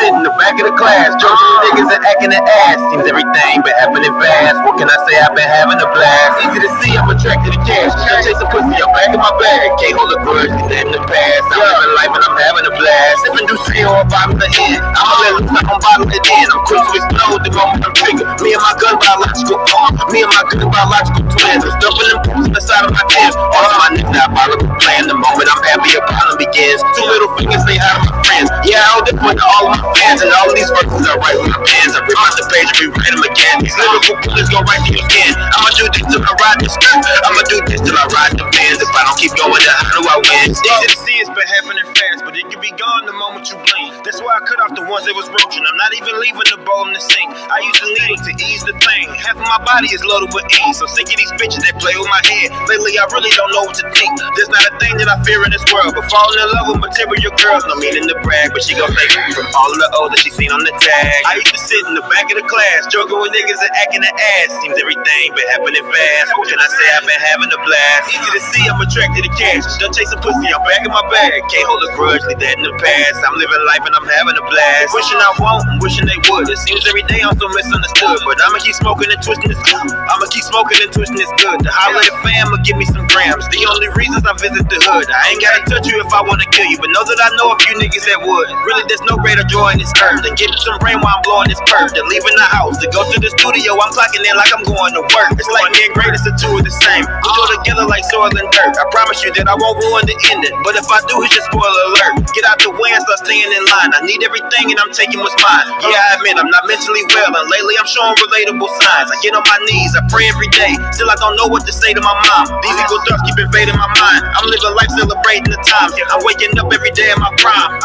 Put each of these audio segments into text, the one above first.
sit in the back of the class, joking niggas and acting an ass. Seems everything been happening fast. What can I say? I've been having a blast. Easy to see, I'm attracted to cash. Just chasing pussy, I'm back in my bag. Can't hold a grudge, leave that in the past. I'm living life and I'm having a blast. Sipping do see or bottom the end. I'ma let loose, I'm bottom it in. I'm quick to explode the moment I'm triggered. Me and my gun biological arm. Me and my gun biological twins. I'm stuffing them pools inside of my pants. All of my niggas diabolical plan. The moment I'm happy, a problem begins. Two little fingers say hi to my friends. Yeah, I owe this one to all of my fans. And all of these verses I write with my pens. I rip out the page and rewrite them again. These lyrical bullets go right to your skin. I'ma do this till I ride the skirt. I'ma do this till I ride the Benz. If I don't keep going, then how do I win? It's easy to see it's been happening fast, but it can be gone the moment you blink. That's why I cut off the ones that was broken. I'm not even leaving the bowl in the sink. I use the needle to ease the pain. Half of my body is loaded with ink, so sick of these bitches that play with my head. Lately I really don't know what to think. There's not a thing that I fear in this world, but falling in love with material girls. No meaning to brag, but she gon' take me from all of the O's that she seen on the tag. I used to sit in the back of the class, joking with niggas and acting an ass. Seems everything been happening fast. What can I say? I've been having a blast. Easy to see, I'm attracted to cash. Done chasing pussy, I'm back in my bag. Can't hold a grudge, leave that in the past. I'm living life and I'm having a blast. Wishing I won't, I'm wishing they would. It seems every day I'm so misunderstood, but I'ma keep smoking and twisting this good. I'ma keep smoking and twisting this good. The holla at fam will give me some grams. The only reasons I visit the hood. I ain't gotta touch you if I wanna kill you, but know that I know a few niggas that would. Really, there's no greater joy in this earth than getting some brain while I'm blowing this perk. Then leaving the house to go to the studio, I'm clocking in like I'm going to work. It's like me and greatest, the two are the same. We go together like soil and dirt. I promise you that I won't ruin the ending, but if I do, it's just spoiler alert. Get out the way and start staying in line. I need everything and I'm taking what's mine. Yeah, I admit I'm not mentally well, and lately I'm showing relatable signs. I get on my knees, I pray every day, still I don't know what to say to my mom. These evil thoughts keep invading my mind. I'm living life celebrating the times. I'm waking up every day in my prime.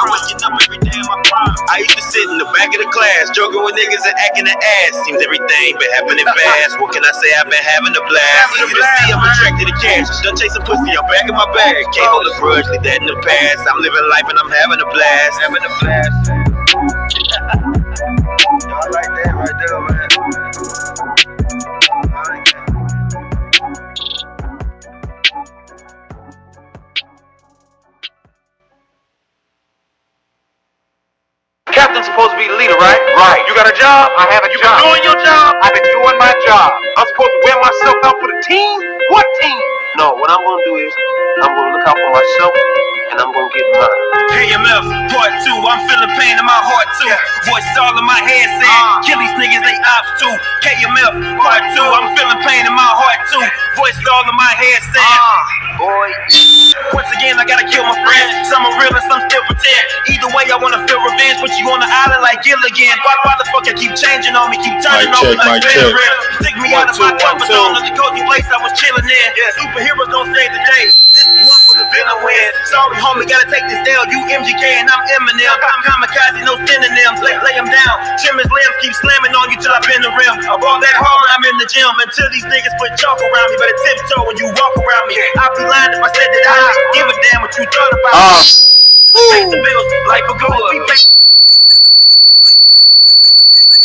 I used to sit in the back of the class, joking with niggas and acting an ass. Seems everything been happening fast. What can I say? I've been having a blast. Easy to see, I'm attracted to cash. Done chasing pussy, I'm back in my bag. Can't hold a grudge, leave that in the past. I'm living life and I'm having a blast. Having a blast. I like that right there, man. Captain's supposed to be the leader, right? Right. You got a job? I have a job. You been doing your job? I've been doing my job. I'm supposed to wear myself out for the team? What team? No, what I'm gonna do is, I'm gonna look out for myself, and I'm gonna get mine. KMF, part 2, I'm feeling pain in my heart too. Voice all in my head saying, kill these niggas, they ops too. KMF, part 2, I'm feeling pain in my heart too. Voice all in my head saying, boy. Once again, I gotta kill my friend. Some are real and some still pretend. Either way, I wanna feel revenge. Put you on the island like Gilligan. Why the fuck you keep changing on me? Keep turning on me like veteran. Stick me out of my comfort zone of the cozy place I was chilling in. Superheroes don't save the day. This one was a villain win. Sorry, homie, gotta take this down. You MGK and I'm Eminem. I'm kamikaze, no synonyms. Lay him down. Trim his limbs, keep slamming on you till I bend the rim. I ball that hard, I'm in the gym. Until these niggas put chalk around me. Better tiptoe when you walk around me. I'd be lying if I said that I didn't give a damn what you thought about me. Pay the bills like for good.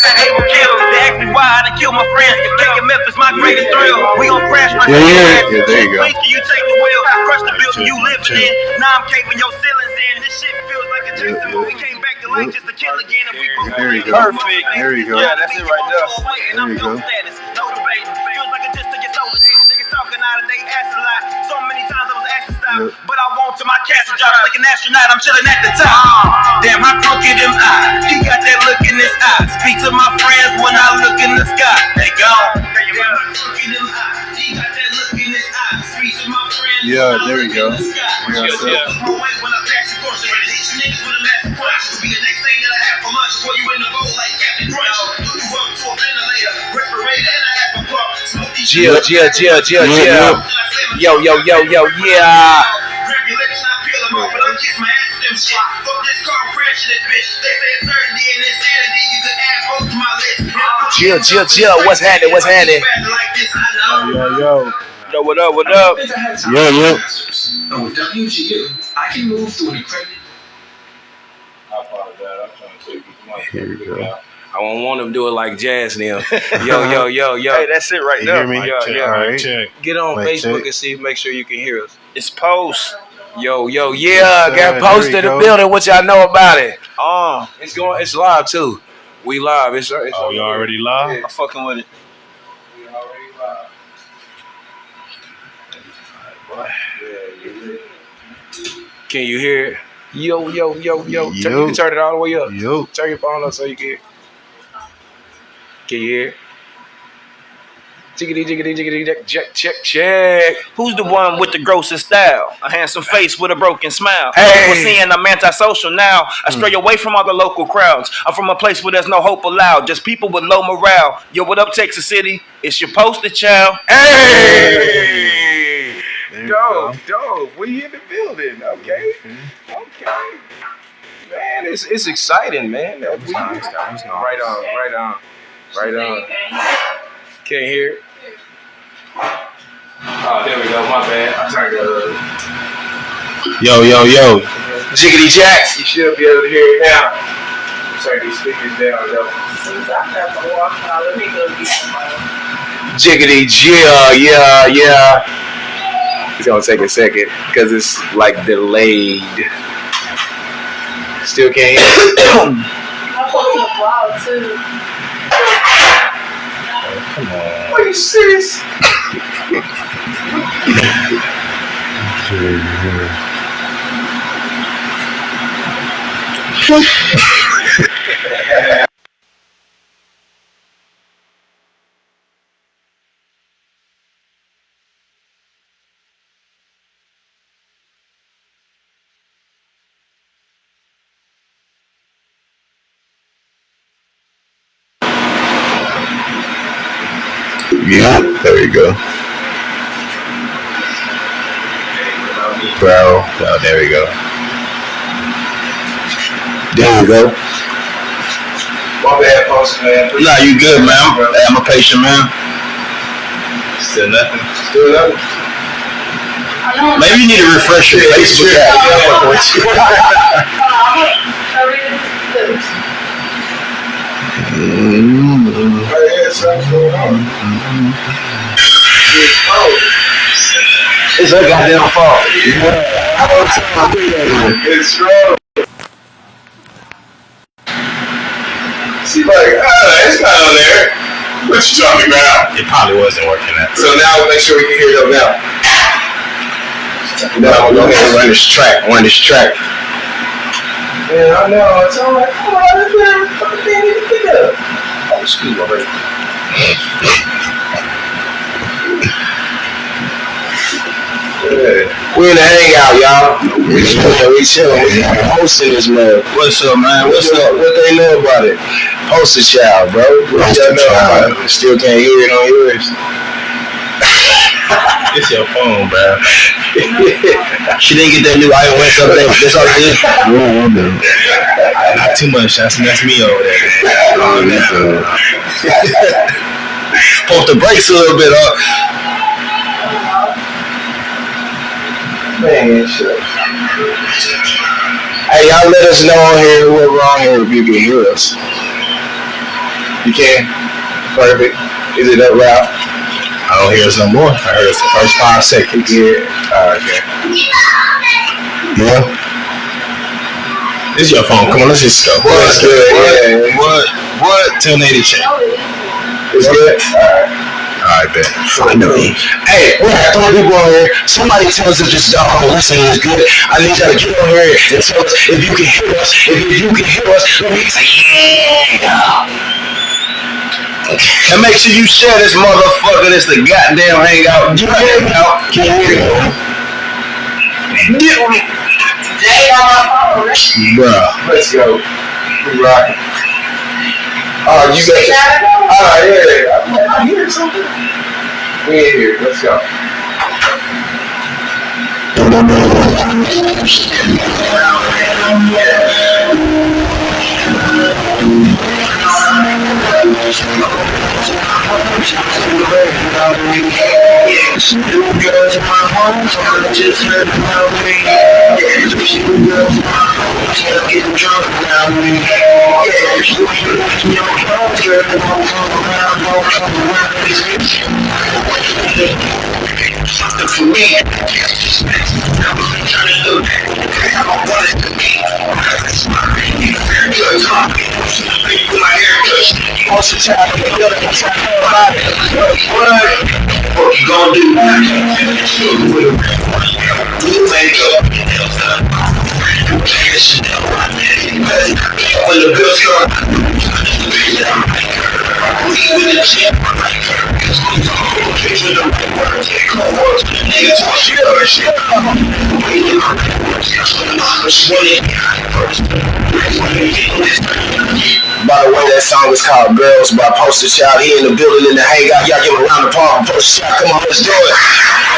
Hey, we'll kill. They ask me why I done killed my friends. KMF is my greatest thrill. We gon' crash my there you go. Please, can you take the wheel? Crush the building you living in. Now I'm caving your ceilings in. This shit feels like a Jason movie. Came back to life just to kill again. And we There you go. Perfect. There you go. Yeah, that's it right there. There you go. No debating. Feels like a just to get sold. Niggas talking out of they ass a lot. So many times I was asked to stop, but I won't to my castle job like an astronaut. I'm chilling at the top. Damn, how crooked am I? He got that look in his eye. Speak to my friends when I look in the sky. They gone. Damn, how crooked am I? He got that look in his eye. Speak to my friends. Yeah, there we go. Yeah. Jill, what's happening? Yo, what up? Yo. Oh, WGU, I can move through an accredited. I apologize. I'm trying to take this mic. Here we go. I won't want them to do it like Jazz now. Yo. Hey, that's it right You there. hear me? Yeah. All right. Check. Get on Mic Facebook check. and see, make sure you can hear us. It's post. Yeah, Yes, got sir. posted There in the we go. building. What y'all know about it? It's live too. We live. It's Oh, we already live? I'm fucking with it. We already live. Can you hear it? Yo. You can turn it all the way up. Yo. Turn your phone up so you can hear. Can you hear it? Jiggity, check. Who's the one with the grossest style? A handsome face with a broken smile. Hey. People saying I'm antisocial now. I stray away from all the local crowds. I'm from a place where there's no hope allowed. Just people with low morale. Yo, what up, Texas City? It's your poster child. Hey! There you go. Dope. We in the building. Okay. Man, it's exciting, man. That was nice. Right on. Can't hear it. Oh, there we go. My bad. I turned it up. Yo. Jiggity Jacks. You should be able to hear it now. Turn these speakers down, though. Jiggity, yeah. It's gonna take a second because it's like delayed. Still can't hear it. I'm posting a vlog too. Come on. Are you serious? Yeah, there you go. Bro. Oh, there we go. There you go. My bad, post, man. Nah, you good, man. I'm a patient man. Still nothing. Maybe you need to refresh your Facebook app. It's her goddamn fault. It's strong. She's like, it's not on there. What you talking about? It probably wasn't working that. So now we'll make sure we can hear them now. Now I'm gonna go ahead and run this track. Yeah, I know. It's all right. Come on, let's get it. Fucking thing need to pick up. Oh, excuse me. We in the hangout, y'all. We chilling. We hosting this man. What's up, man? What they know about it? Poster child, bro. What y'all know about it? Still can't hear it on yours. It's your phone, bro. She didn't get that new iOS update. That's all it is. Not too much. That's me over there. Pump the brakes a little bit up. Man, shit. Hey, y'all let us know on here, whoever on here, if you can hear us. You can? Perfect. Is it up loud? I don't hear us no more. I heard us the first 5 seconds. Yeah. Okay. Yeah. This is your phone. Come on, let's just go. What's good? Yeah. What? Tell Nate to check. It's good? Alright, bet. Finally. Hey, we got 3 people on here. Somebody tell us if this listening is good. I need y'all to get on here and tell us if you can hear us. If you can hear us, then we can say, yeah. And make sure you share this motherfucker. This the goddamn hangout. Get out. Can you hear me? Get on me. Bruh. Let's go. We rocking. Oh, you got it? Yeah. I hear something. We in here. Let's go. You ain't losing your clothes, girl. Don't come around. Something for me. I'm trying to do that. I don't want it to be. My haircut. What's the time? What you gonna do? Do makeup. When the bills come, with the chip. By the way, that song is called Girls by Poster Child. He in the building in the hangout. Y'all give him a round of applause. Poster Child, come on, let's do it.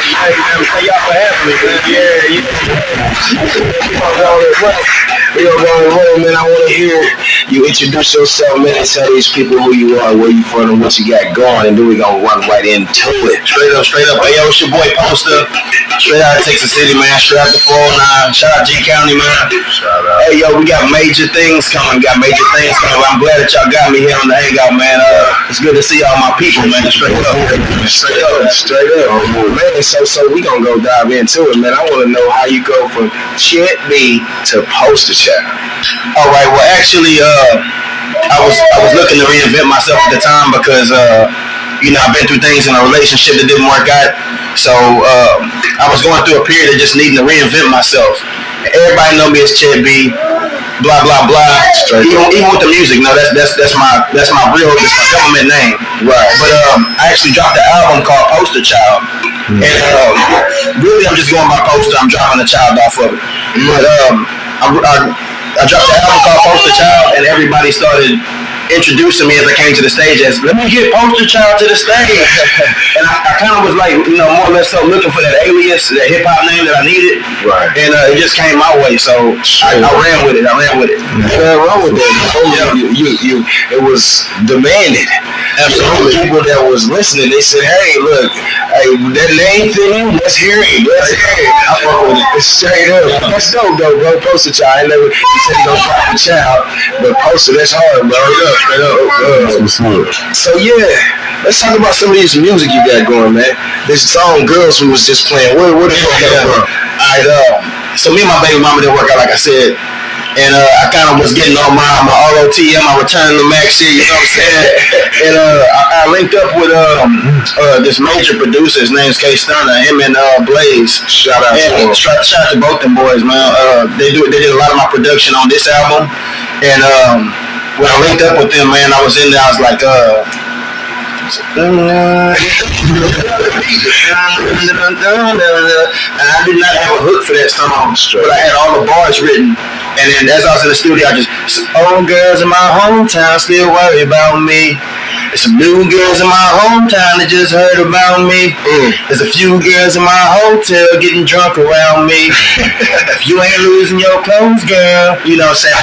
Hey, y'all for having me, man. Yeah. We gonna go on the road, man. I want to hear you introduce yourself, man, and tell these people who you are, where you from, and what you got going, and then we gonna run right into it. Straight up. Hey, yo, it's your boy Poster. Straight out of Texas City, man. Straight out the 409. Shout out G County, man. Shout out. Hey, yo, we got major things coming. I'm glad that y'all got me here on the hangout, man. It's good to see all my people, man. Straight up. Man, so we gonna go dive into it, man. I want to know how you go from Chet B to Poster Child. All right. Well, actually, I was looking to reinvent myself at the time because I've been through things in a relationship that didn't work out. So I was going through a period of just needing to reinvent myself. Everybody know me as Chet B. Blah blah blah. Even with the music, that's my government name. Right. But I actually dropped an album called Poster Child, and really I'm just going by Poster. I'm dropping a child off of it. But I dropped an album called Poster Child, and everybody started introducing me as I came to the stage as, let me get Poster Child to the stage. And I kind of was like, more or less so looking for that alias, that hip hop name that I needed. Right. And it just came my way, so I ran with it. Nothing wrong with that. It was demanded. Absolutely. People that was listening, they said, hey, look, that name thing, let's hear it. I fuck with it. It's straight up. That's dope, though, bro. Poster Child. He said he gonna drop a child, but Poster, that's hard, bro. Straight up. So yeah, let's talk about some of this music you got going, man. This song "Girls" we was just playing. Where the fuck that from? Alright, so me and my baby mama didn't work out, like I said, and I kind of was getting on my ROTM, my return to Max shit. You know what I'm saying? And I linked up with this major producer. His name's K Stunner. Him and Blaze. Shout out to both them boys, man. They did a lot of my production on this album, and when I linked up with them, man, I was in there. I was like, I did not have a hook for that song, but I had all the bars written. And then as I was in the studio, I just, old girls in my hometown still worry about me. There's some new girls in my hometown that just heard about me. There's a few girls in my hotel getting drunk around me. If you ain't losing your clothes, girl, you know what I'm saying?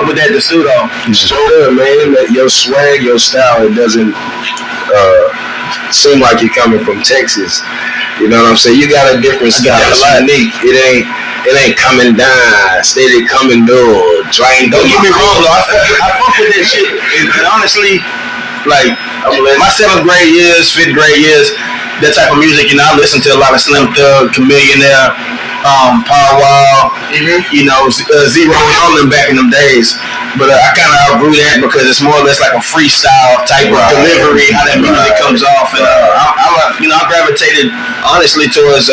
With that the studio. It's so good, man. That your swag, your style, it doesn't seem like you're coming from Texas. You know what I'm saying? You got a different style. It's unique. It ain't coming down, steady coming door, drain. Don't get me wrong, though. I fuck with that shit. And honestly, like my 7th grade years, 5th grade years, that type of music, I listen to a lot of Slim Thug, Chamillionaire, Power Wall, Zero and all them back in them days. But I kind of outgrew that because it's more or less like a freestyle type of delivery, how that music comes off. And I gravitated honestly towards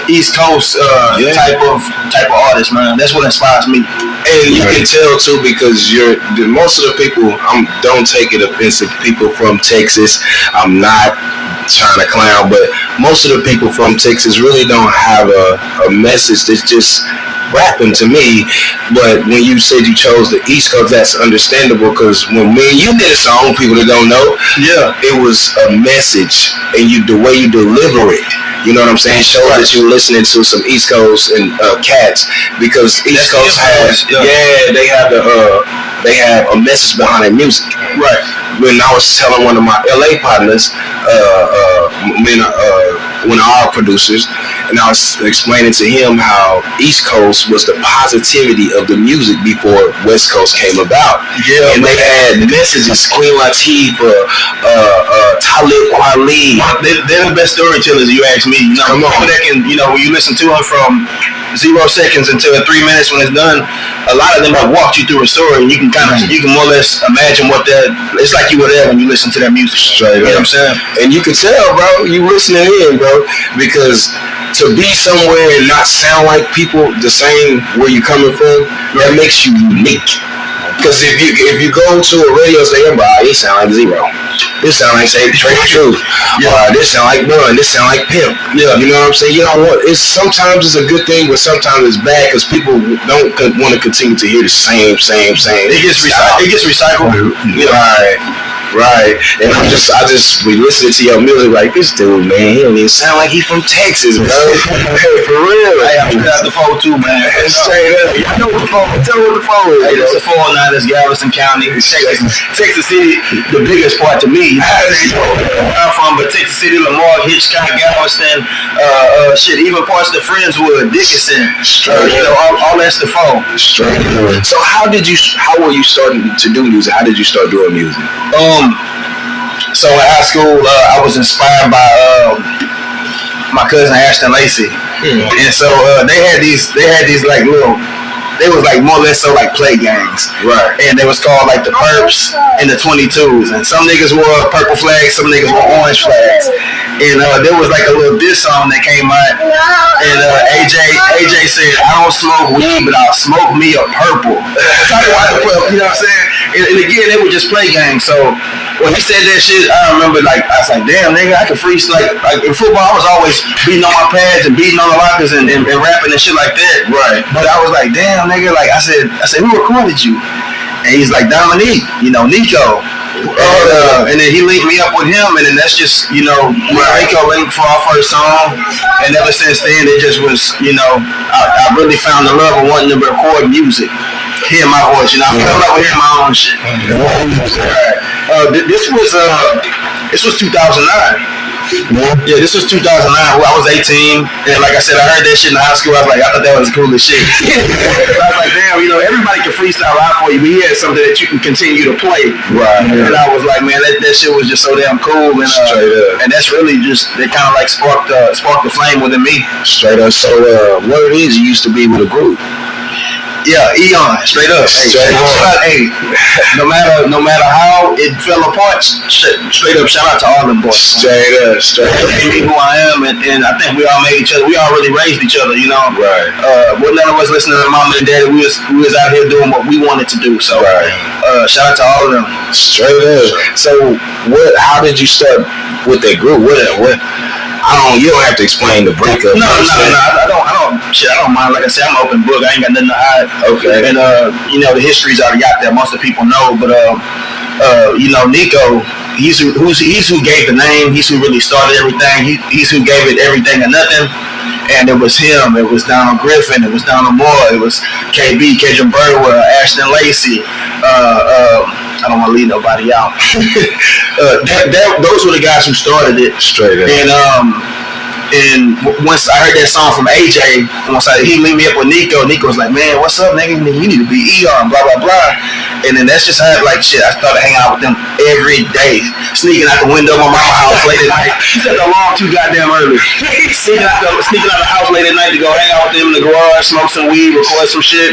East Coast type of artist, man. That's what inspires me. And you can tell too, because most of the people, don't take it offensive, people from Texas. I'm not trying to clown, but most of the people from Texas really don't have a message that's just rapping to me. But when you said you chose the East Coast, that's understandable, because when me and you did a song, people that don't know, it was a message, and the way you deliver it, you know what I'm saying, show that you're listening to some East Coast and cats, because East Coast has they have a message behind their music. Right. When I was telling one of my LA partners, one of our producers, and I was explaining to him how East Coast was the positivity of the music before West Coast came about. Yeah, and they had messages, Queen Latifah, Talib Kweli. They're the best storytellers, you ask me. You know, people that can, when you listen to them from 0 seconds until 3 minutes when it's done, a lot of them have walked you through a story, and you can you can more or less imagine what it's like you were there when you listen to their music. Straight you know up. what I'm saying? And you can tell, bro, you listening in, bro, because to be somewhere and not sound like people the same where you coming from, that makes you unique. Because if you go to a radio station, it sound like Zero. This sound like Straight Truth. This sound like Bun. This sound like Pimp. Yeah, you know what I'm saying? You know what? Sometimes it's a good thing, but sometimes it's bad because people don't want to continue to hear the same. It gets recycled. Right. And I just be listening to your music like, this dude, man, he don't even sound like he from Texas, bro. Hey, for real. Hey, I got the phone too, man. Straight up. You know what the phone? Tell me what the phone is. Hey, it's the 409. It's Galveston County, Texas City. The biggest part to me. Where I'm from, but Texas City, Lamar, Hitchcock, Galveston, even parts of the Friendswood, Dickinson. All that's the phone. Straight up. So how were you starting to do music? How did you start doing music? So in high school, I was inspired by my cousin Ashton Lacey, and so they had these like little. They was like more or less so like play gangs, right? And they was called like the Perps and the 22s. And some niggas wore purple flags, some niggas wore orange flags. And there was like a little diss song that came out, and AJ said, "I don't smoke weed, but I'll smoke me a purple." You know what I'm saying? And again, they were just play gangs. So when he said that shit, I remember I was like, damn nigga, I can freestyle. Like in football, I was always beating on my pads and beating on the lockers and rapping and shit like that. Right. But I was like, damn nigga, like I said, who recorded you? And he's like, Dominique, Nico. And then he linked me up with him, and then that's just, Nico linked for our first song. And ever since then, it just was, I really found the love of wanting to record music. Hear my voice, I fell in love with hearing my own shit. This was 2009. Yeah, this was 2009. I was 18, and like I said, I heard that shit in high school. I was like, I thought that was the coolest shit. I was like, damn, everybody can freestyle out for you, but he had something that you can continue to play. Right. And I was like, man, that shit was just so damn cool. And straight up. And that's really just it kind of like sparked the flame within me. Straight up. So what it is, you used to be with a group. Yeah, Eon, straight up. Hey, no matter how it fell apart, straight up, shout out to all them boys. Straight up. They made me who I am, and I think we all made each other. We all really raised each other, Right. Well, none of us listening to mama and daddy. We was out here doing what we wanted to do. So, shout out to all of them. Straight up. So, how did you start with that group? What? You don't have to explain the breakup. No, I don't mind. Like I said, I'm an open book. I ain't got nothing to hide. Okay. And the history's already out there. Most of the people know, but Nico, he's who gave the name. He's who really started everything. He's who gave it everything or nothing. And it was him. It was Donald Griffin. It was Donald Moore. It was KB, Kedron Birdwell, Ashton Lacey. I don't want to leave nobody out. Those were the guys who started it. Straight up. And once I heard that song from AJ, he linked me up with Nico was like, man, what's up, nigga? You need to be Eon, blah, blah, blah. And then that's just how, I started hanging out with them every day. Sneaking out the window of my mama's house late at night. She said the alarm too goddamn early. Sneaking out the house late at night to go hang out with them in the garage, smoke some weed, record some shit.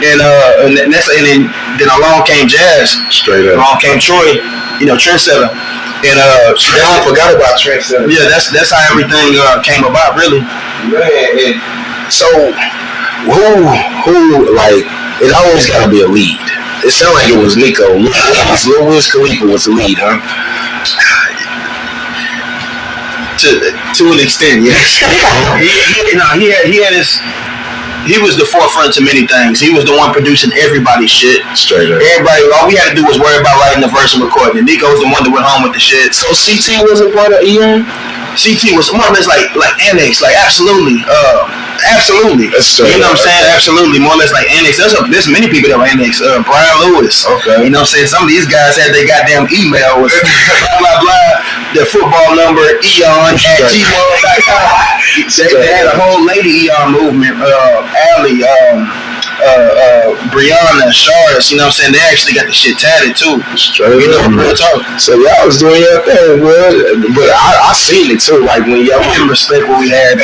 And then along came Jazz. Straight up. Along came Troy, trendsetter. And I forgot about trendsetter. Yeah, that's how everything came about, really. Man, so who like it always got to be a lead. It sounded like it was Nico. Lil Wiz Khalifa was the lead, huh? To an extent, yes. He was the forefront to many things. He was the one producing everybody's shit. Straight up. Everybody, all we had to do was worry about writing the verse and recording it. Nico was the one that went home with the shit. So CT wasn't part of Eon? CT was more or less like annex, like absolutely. Absolutely. You know what I'm saying? Absolutely. More or less like Annex. There's many people that were Annex. Brian Lewis. Okay. You know what I'm saying? Some of these guys had their goddamn email with blah, blah, blah. Their football number, eon@gmail.com. They had a whole lady Eon movement. Allie, Brianna, Charlotte, you know what I'm saying? They actually got the shit tatted too. Straight up, real talk. So y'all was doing your thing, but I seen it too. Like when y'all didn't respect what we had.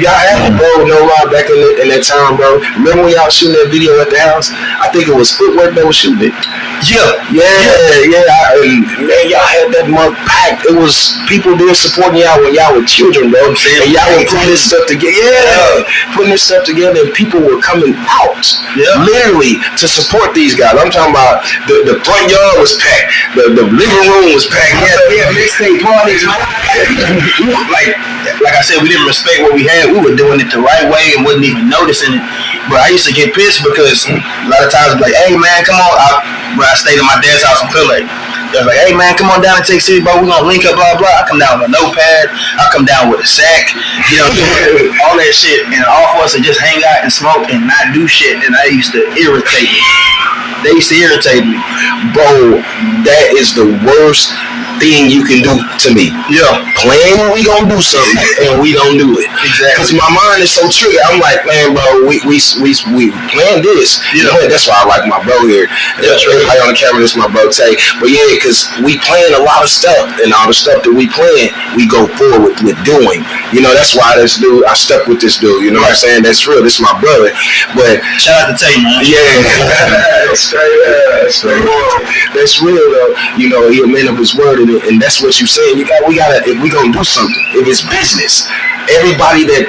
Y'all had it, bro. No lie, back in that time, bro. Remember when y'all shooting that video at the house? I think it was Footwork that was shooting it. Yeah. And man, y'all had that month packed. It was people there supporting y'all when y'all were children, bro. And y'all were putting this stuff together. Putting this stuff together, and people were coming out, literally, to support these guys. I'm talking about the front yard was packed, the living room was packed. Yeah, mixtape parties. like I said, we didn't respect what we had. We were doing it the right way and wasn't even noticing it. But I used to get pissed because a lot of times I'd be like, hey man, come on. When I stayed at my dad's house in Philly, they was like, hey man, come on down to Texas City, bro. We're gonna link up, blah blah. I come down with a notepad. I come down with a sack, you know, all that shit, and all for us to just hang out and smoke and not do shit. And that used to irritate me. They used to irritate me, bro. That is the worst thing you can do to me. Yeah, plan we gonna do something and we don't do it. Exactly. Cause my mind is so triggered. I'm like, man, bro, we planned this. Yeah. That's why I like my bro here. That's right. Everybody on the camera, this is my bro Tay. But yeah, cause we plan a lot of stuff, and all the stuff that we plan, we go forward with doing. You know, that's why this dude, I stuck with this dude. You know what I'm saying? That's real. This is my brother. But shout out to Tay, man. Yeah. That's real though. You know, he a man of his word, and that's what you saying. We gotta, if we gonna do something, if it's business, everybody that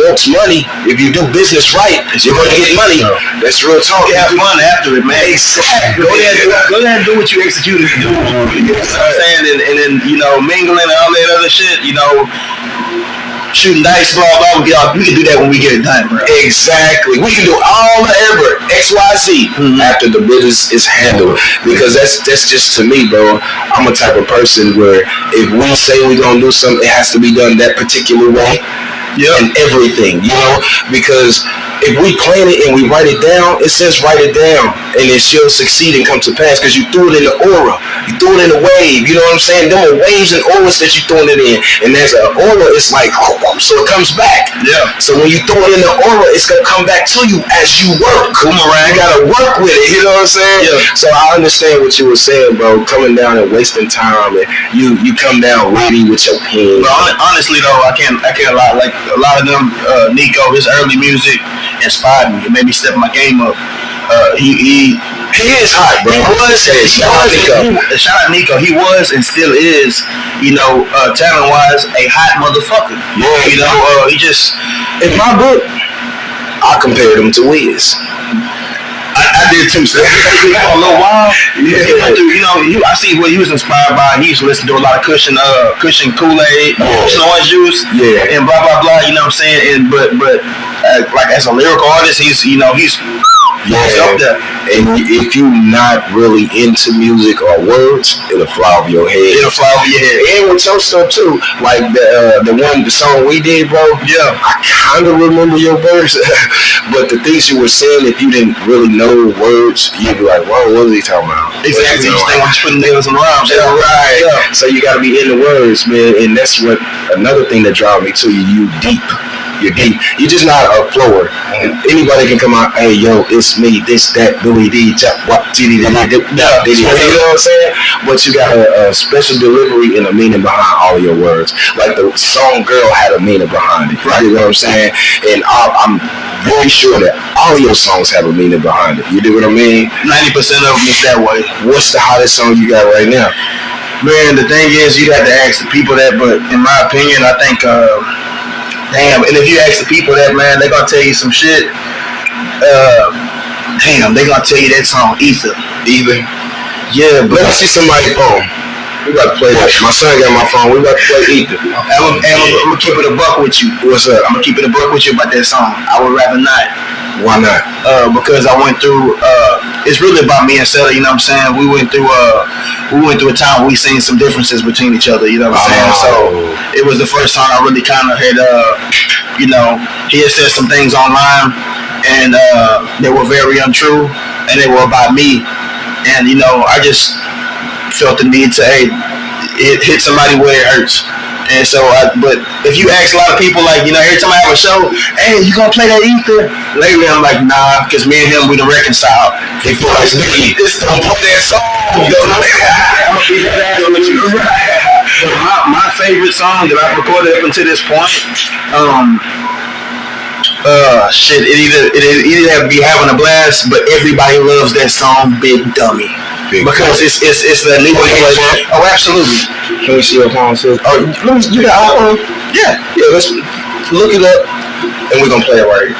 wants money, if you do business right, you're gonna get money. That's real talk. You have fun after it, man. Exactly. Go there and do what you executed to do. You know what I'm saying? And then, you know, mingling and all that other shit, you know, shooting dice, blah blah. We can do that when we get it done, bro. Exactly. We can do all the ever XYZ after the business is handled. Because that's just to me, bro. I'm a type of person where if we say we're gonna do something, it has to be done that particular way. Yeah. And everything, you know, because if we plan it and we write it down, it says write it down and it shall succeed and come to pass because you threw it in the aura, you threw it in the wave, you know what I'm saying? Them are waves and auras that you throwing it in, and there's an aura, it's like, so it comes back. Yeah. So when you throw it in the aura, it's gonna come back to you as you work. Boomerang. You gotta work with it, you know what I'm saying? Yeah. So I understand what you were saying, bro, coming down and wasting time, and you come down ready with your pen. But honestly though, I can't lie. Like a lot of them, Nico, his early music inspired me. It made me step my game up. He is hot, bro. Shout out Nico. He was and still is, you know, talent wise, a hot motherfucker. Yeah, you know, he just in my book, I compared him to Wiz. I did too. So for a little while, I see what he was inspired by. He used to listen to a lot of Cushion Kool-Aid, Cushion Orange Juice, and blah blah blah. You know what I'm saying? And but like as a lyrical artist, he's up there. And if you're not really into music or words, it'll fly over your head. And with your stuff too, like the song we did, bro. Yeah, I kind of remember your verse, but the things you were saying, if you didn't really know words, you'd be like, "Whoa, what is he talking about?" Exactly. You think I'm just putting nails and rhymes. Yeah, right. Yeah. So you got to be in the words, man, and that's what another thing that drives me to you. You deep. You're deep. You're just not a flower. Anybody can come out, hey, yo, it's me, this, that, Billy D, what, you know what I'm saying? But you got a special delivery and a meaning behind all of your words. Like the song Girl had a meaning behind it. Right. You know what I'm saying? And I'm very sure that all your songs have a meaning behind it. You do what I mean? 90% of them is that way. What's the hottest song you got right now? Man, the thing is, you have to ask the people that, but in my opinion, I think, damn, and if you ask the people that, man, they're gonna tell you some shit. Damn, they gonna tell you that song Ether. Yeah, but let me see somebody's phone. We about to play that. My son got my phone. We about to play Ether. I'm gonna keep it a buck with you. What's up? I'm gonna keep it a buck with you about that song. I would rather not. Why not? Because I went through. It's really about me and Sella. You know what I'm saying? We went through a time where we seen some differences between each other. You know what I'm saying? So it was the first time I really kind of had you know, he had said some things online, and they were very untrue, and they were about me. And you know, I just felt the need to hit somebody where it hurts. And so, but if you ask a lot of people, like, you know, every time I have a show, hey, you gonna play that Ether? Lately, I'm like, nah, because me and him, we done reconciled. They feel like, nigga, don't play that song. I'm gonna be that ass with you. But my favorite song that I've recorded up until this point, shit, it either have to be Having a Blast, but everybody loves that song, Big Dummy. Because it's the new one. Oh, absolutely. Can we see your phone, sis? Oh, you got iPhone? Yeah, let's look it up, and we're gonna play it right here.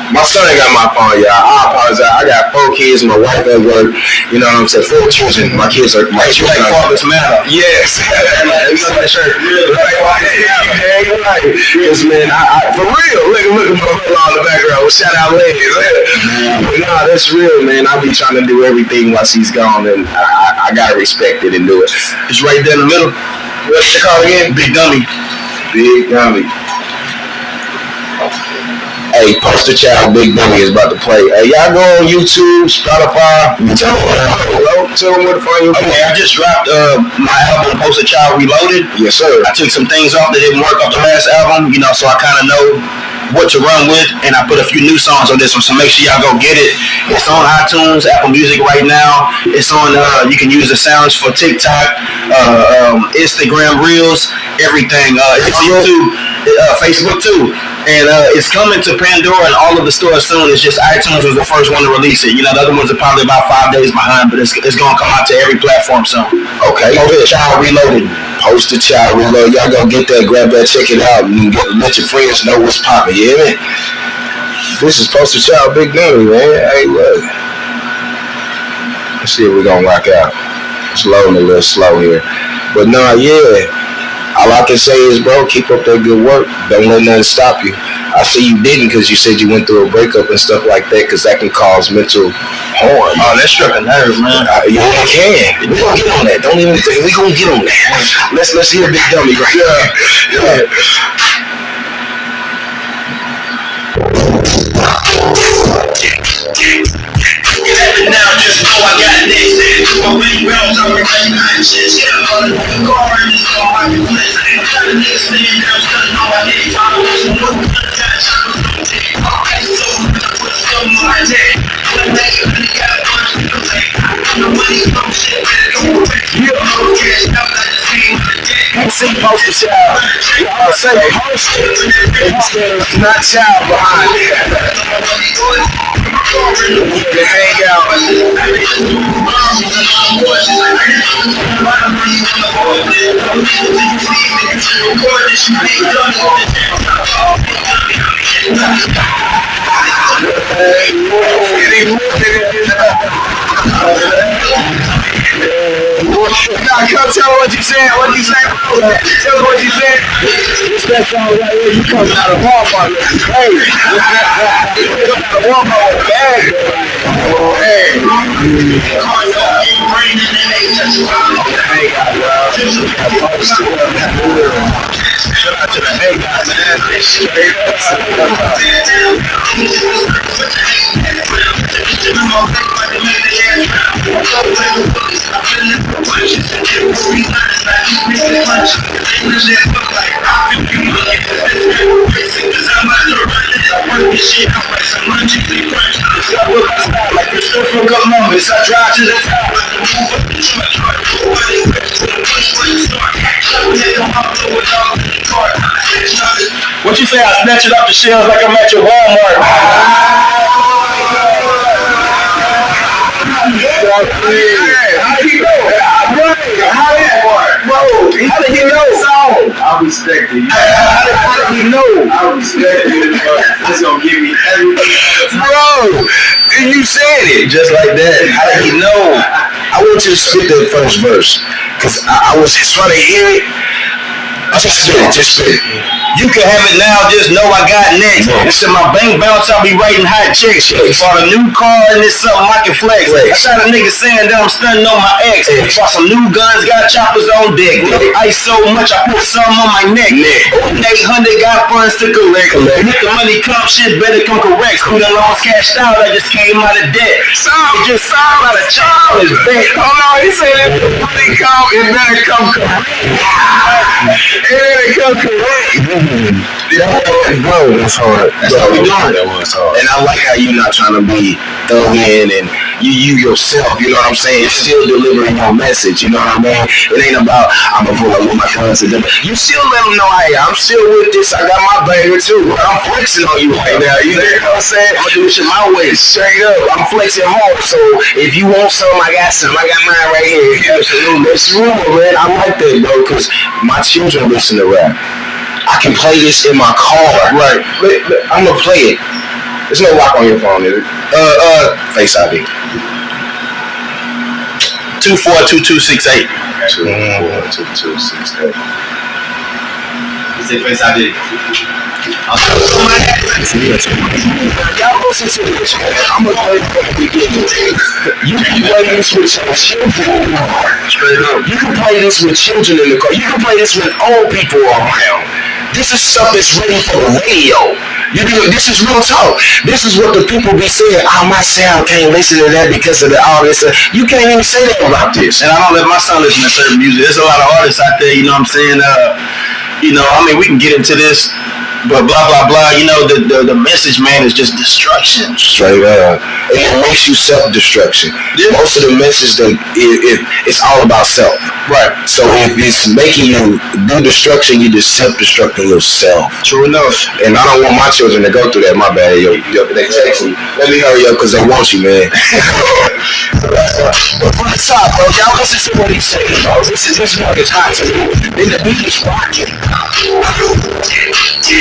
My son ain't got my phone, y'all. I apologize. I got 4 kids, my wife at work. You know what I'm saying? 4 children. My kids are my children. Like Fathers Matter. Yes. You're right. Yes, man. I for real. Look at my brother in the background. Shout out, ladies. But nah, that's real, man. I be trying to do everything while she's gone, and I gotta respect it and do it. It's right there in the middle. What's it called again? Big Dummy. Big Dummy. Hey, Poster Child Big Dummy is about to play. Hey, y'all go on YouTube, Spotify. Tell them where to find you. Okay, I just dropped my album Poster Child Reloaded. Yes, sir. I took some things off that didn't work off the last album, you know, so I kind of know what to run with, and I put a few new songs on this one, so make sure y'all go get it. It's on iTunes, Apple Music right now. It's on, you can use the sounds for TikTok, Instagram Reels, everything. It's on YouTube, Facebook too. And it's coming to Pandora and all of the stores soon. It's just iTunes was the first one to release it. You know, the other ones are probably about 5 days behind, but it's going to come out to every platform soon. Okay. Poster Child Reloaded. Poster Child Reloaded. Y'all go get that, grab that, check it out, and let your friends know what's popping. You hear me? This is Poster Child Big Dummy, man. Hey, look. Let's see if we're going to rock out. It's loading a little slow here. But nah, yeah. All I can say is, bro, keep up that good work. Don't let nothing stop you. I see you didn't because you said you went through a breakup and stuff like that, because that can cause mental harm. Oh, that struck a nerve, man. Yeah, it can. We're going to get on that. Don't even think. We're going to get on that. Let's hear Big Dummy right here. Now just know I got next. My many rounds I recognize shit. Car in this car, I can blitz. I'm trying to niggas stand down, cause know I hit time. No gun, got choppers on tape. So put some on my neck. But that you really got a bunch of people take. No money, no shit, better go away. You don't cash out like the same on the deck. See Poster Child. Y'all say Poster instead of not Child behind it. They hang out. Nah, come tell her what you said. What you say? Tell her what you said. This that song right here, you coming out of Walmart looking crazy. You coming out of Walmart with a bag. Oh, hey. Shout out to the hey guys, man. Straight I drive to the top. What you say? I snatch it off the shelves like I'm at your Walmart. How did he know? How did he know? I respect it. How did he know? I respect it. It's gonna give me everything. Bro, and you said it just like that. How did he know? I want you to spit that first verse, because I was trying to hear it. Just spit it. You can have it now, just know I got next. Instead of my bank bounce, I'll be writing hot checks. Bought a new car and it's something I can flex. I shot a nigga saying that I'm stunning on my ex. Bought some new guns, got choppers on deck. Ice so much, I put some on my neck. 800 got funds to collect. If the money come, shit better come correct. Student loans cashed out, I just came out of debt. It just sounds like a child is back. Oh no, he said if the money come, it better come correct. It better come correct. Bro, that's hard. That's what we doing. That was hard. And I like how you not trying to be thug in and you yourself, you know what I'm saying? Still delivering your message, you know what I mean? It ain't about I'm gonna pull up with my cousin. You still let them know, hey, I'm still with this. I got my baby too. I'm flexing on you right now. You know what I'm saying? I'm gonna do this shit my way, straight up. I'm flexing hard. So if you want some, I got some. I got mine right here. Absolutely. It's real, man. I like that, bro, because my children listen to rap. I can play this in my car. Right. I'm gonna play it. There's no lock on your phone, is it? Face ID. 242268. 242268. Say Face ID. Y'all listen to this, man. I'm gonna play it from the beginning. You can play this with your children. Straight up. You can play this with children in the car. You can play this with old people around. This is stuff that's ready for the radio. You know, this is real talk. This is what the people be saying. Oh, my sound can't listen to that because of all this. You can't even say that about this. And I don't let my son listen to certain music. There's a lot of artists out there, you know what I'm saying? You know, I mean, we can get into this, but blah, blah, blah. You know, the message, man, is just destruction. Straight up. And it makes you self-destruction. Yeah. Most of the message, it's all about self. Right. So if it's making you do destruction, you just self-destructing yourself. True enough. And I don't want my children to go through that. My bad. Yo, they text me. Let me hurry up because they want you, man. But from the top, bro, y'all listen to what he's saying, bro. This one is hot to me. Then the beat is rocking.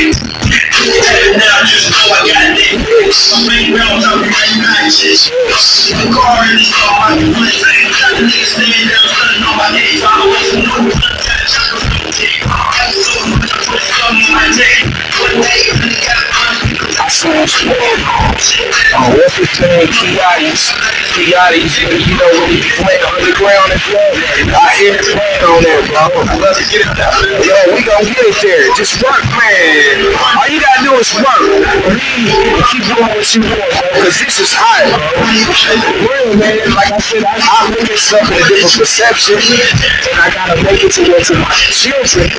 Now just know I got it. My bank balance, I'll be writing hot checks. The car in this car, I can flex. Got the niggas staying down, stunning on my neck. I always know what I'm trying to chocolate on my dick. I was so much, I put some on my neck. One day, I got I saw him what's his name? Kiati's, you know, when he playing underground and flow. I hear it playing on there, bro. I love to get it down. Yo, we gon' get it there. Just work, man. All you gotta do is work. Keep doing what you want, bro, because this is hot, bro. Real, man. Like I said, I look at stuff in a different perception, and I gotta make it to where to my children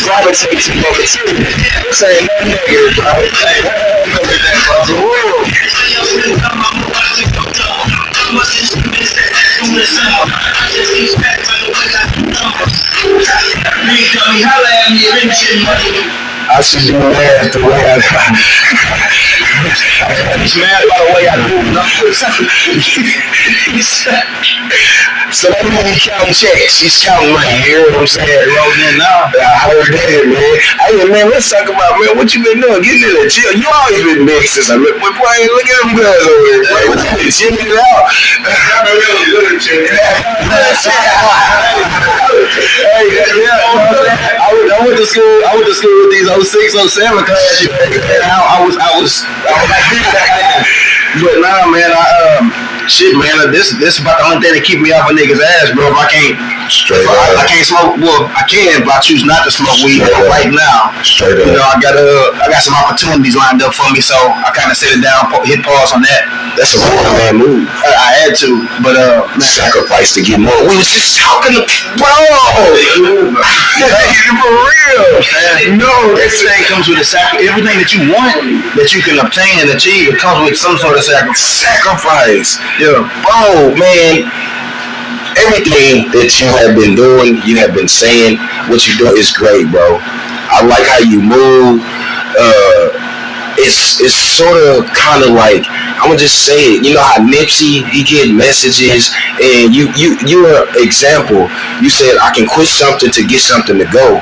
gravitate to negativity. This ain't no negative, bro. I should be mad the way I he's mad by the way I do numbers. So that means he's counting checks. He's counting money. You hear what I'm saying? Rolling in now. I heard that, man. Hey, man, let's talk about, man, what you been doing? Getting in the gym. You always been big since I met. Boy, look at them guys over there. Boy, what you been gymming it out? I've been really good at gymming. Hey, yeah. I went to school with these 06, 07 class. I was like that. But nah, man, shit, man, this about the only thing that keep me off a nigga's ass, bro. If I can't, I can't smoke. Well, I can, but I choose not to smoke weed right now. Straight up. You know, I got some opportunities lined up for me, so I kind of sit it down, hit pause on that. That's a real man move. I had to, but man, sacrifice to get more. We was just talking to bro. For real. No, this thing comes with a sacrifice. Everything that you want, that you can obtain and achieve, it comes with some sort of sacrifice. Yeah, bro, man. Everything that you have been doing, you have been saying, what you do is great, bro. I like how you move. It's sort of kind of like, I'm gonna just say it. You know how Nipsey, he get messages, and you're an example. You said I can quit something to get something to go.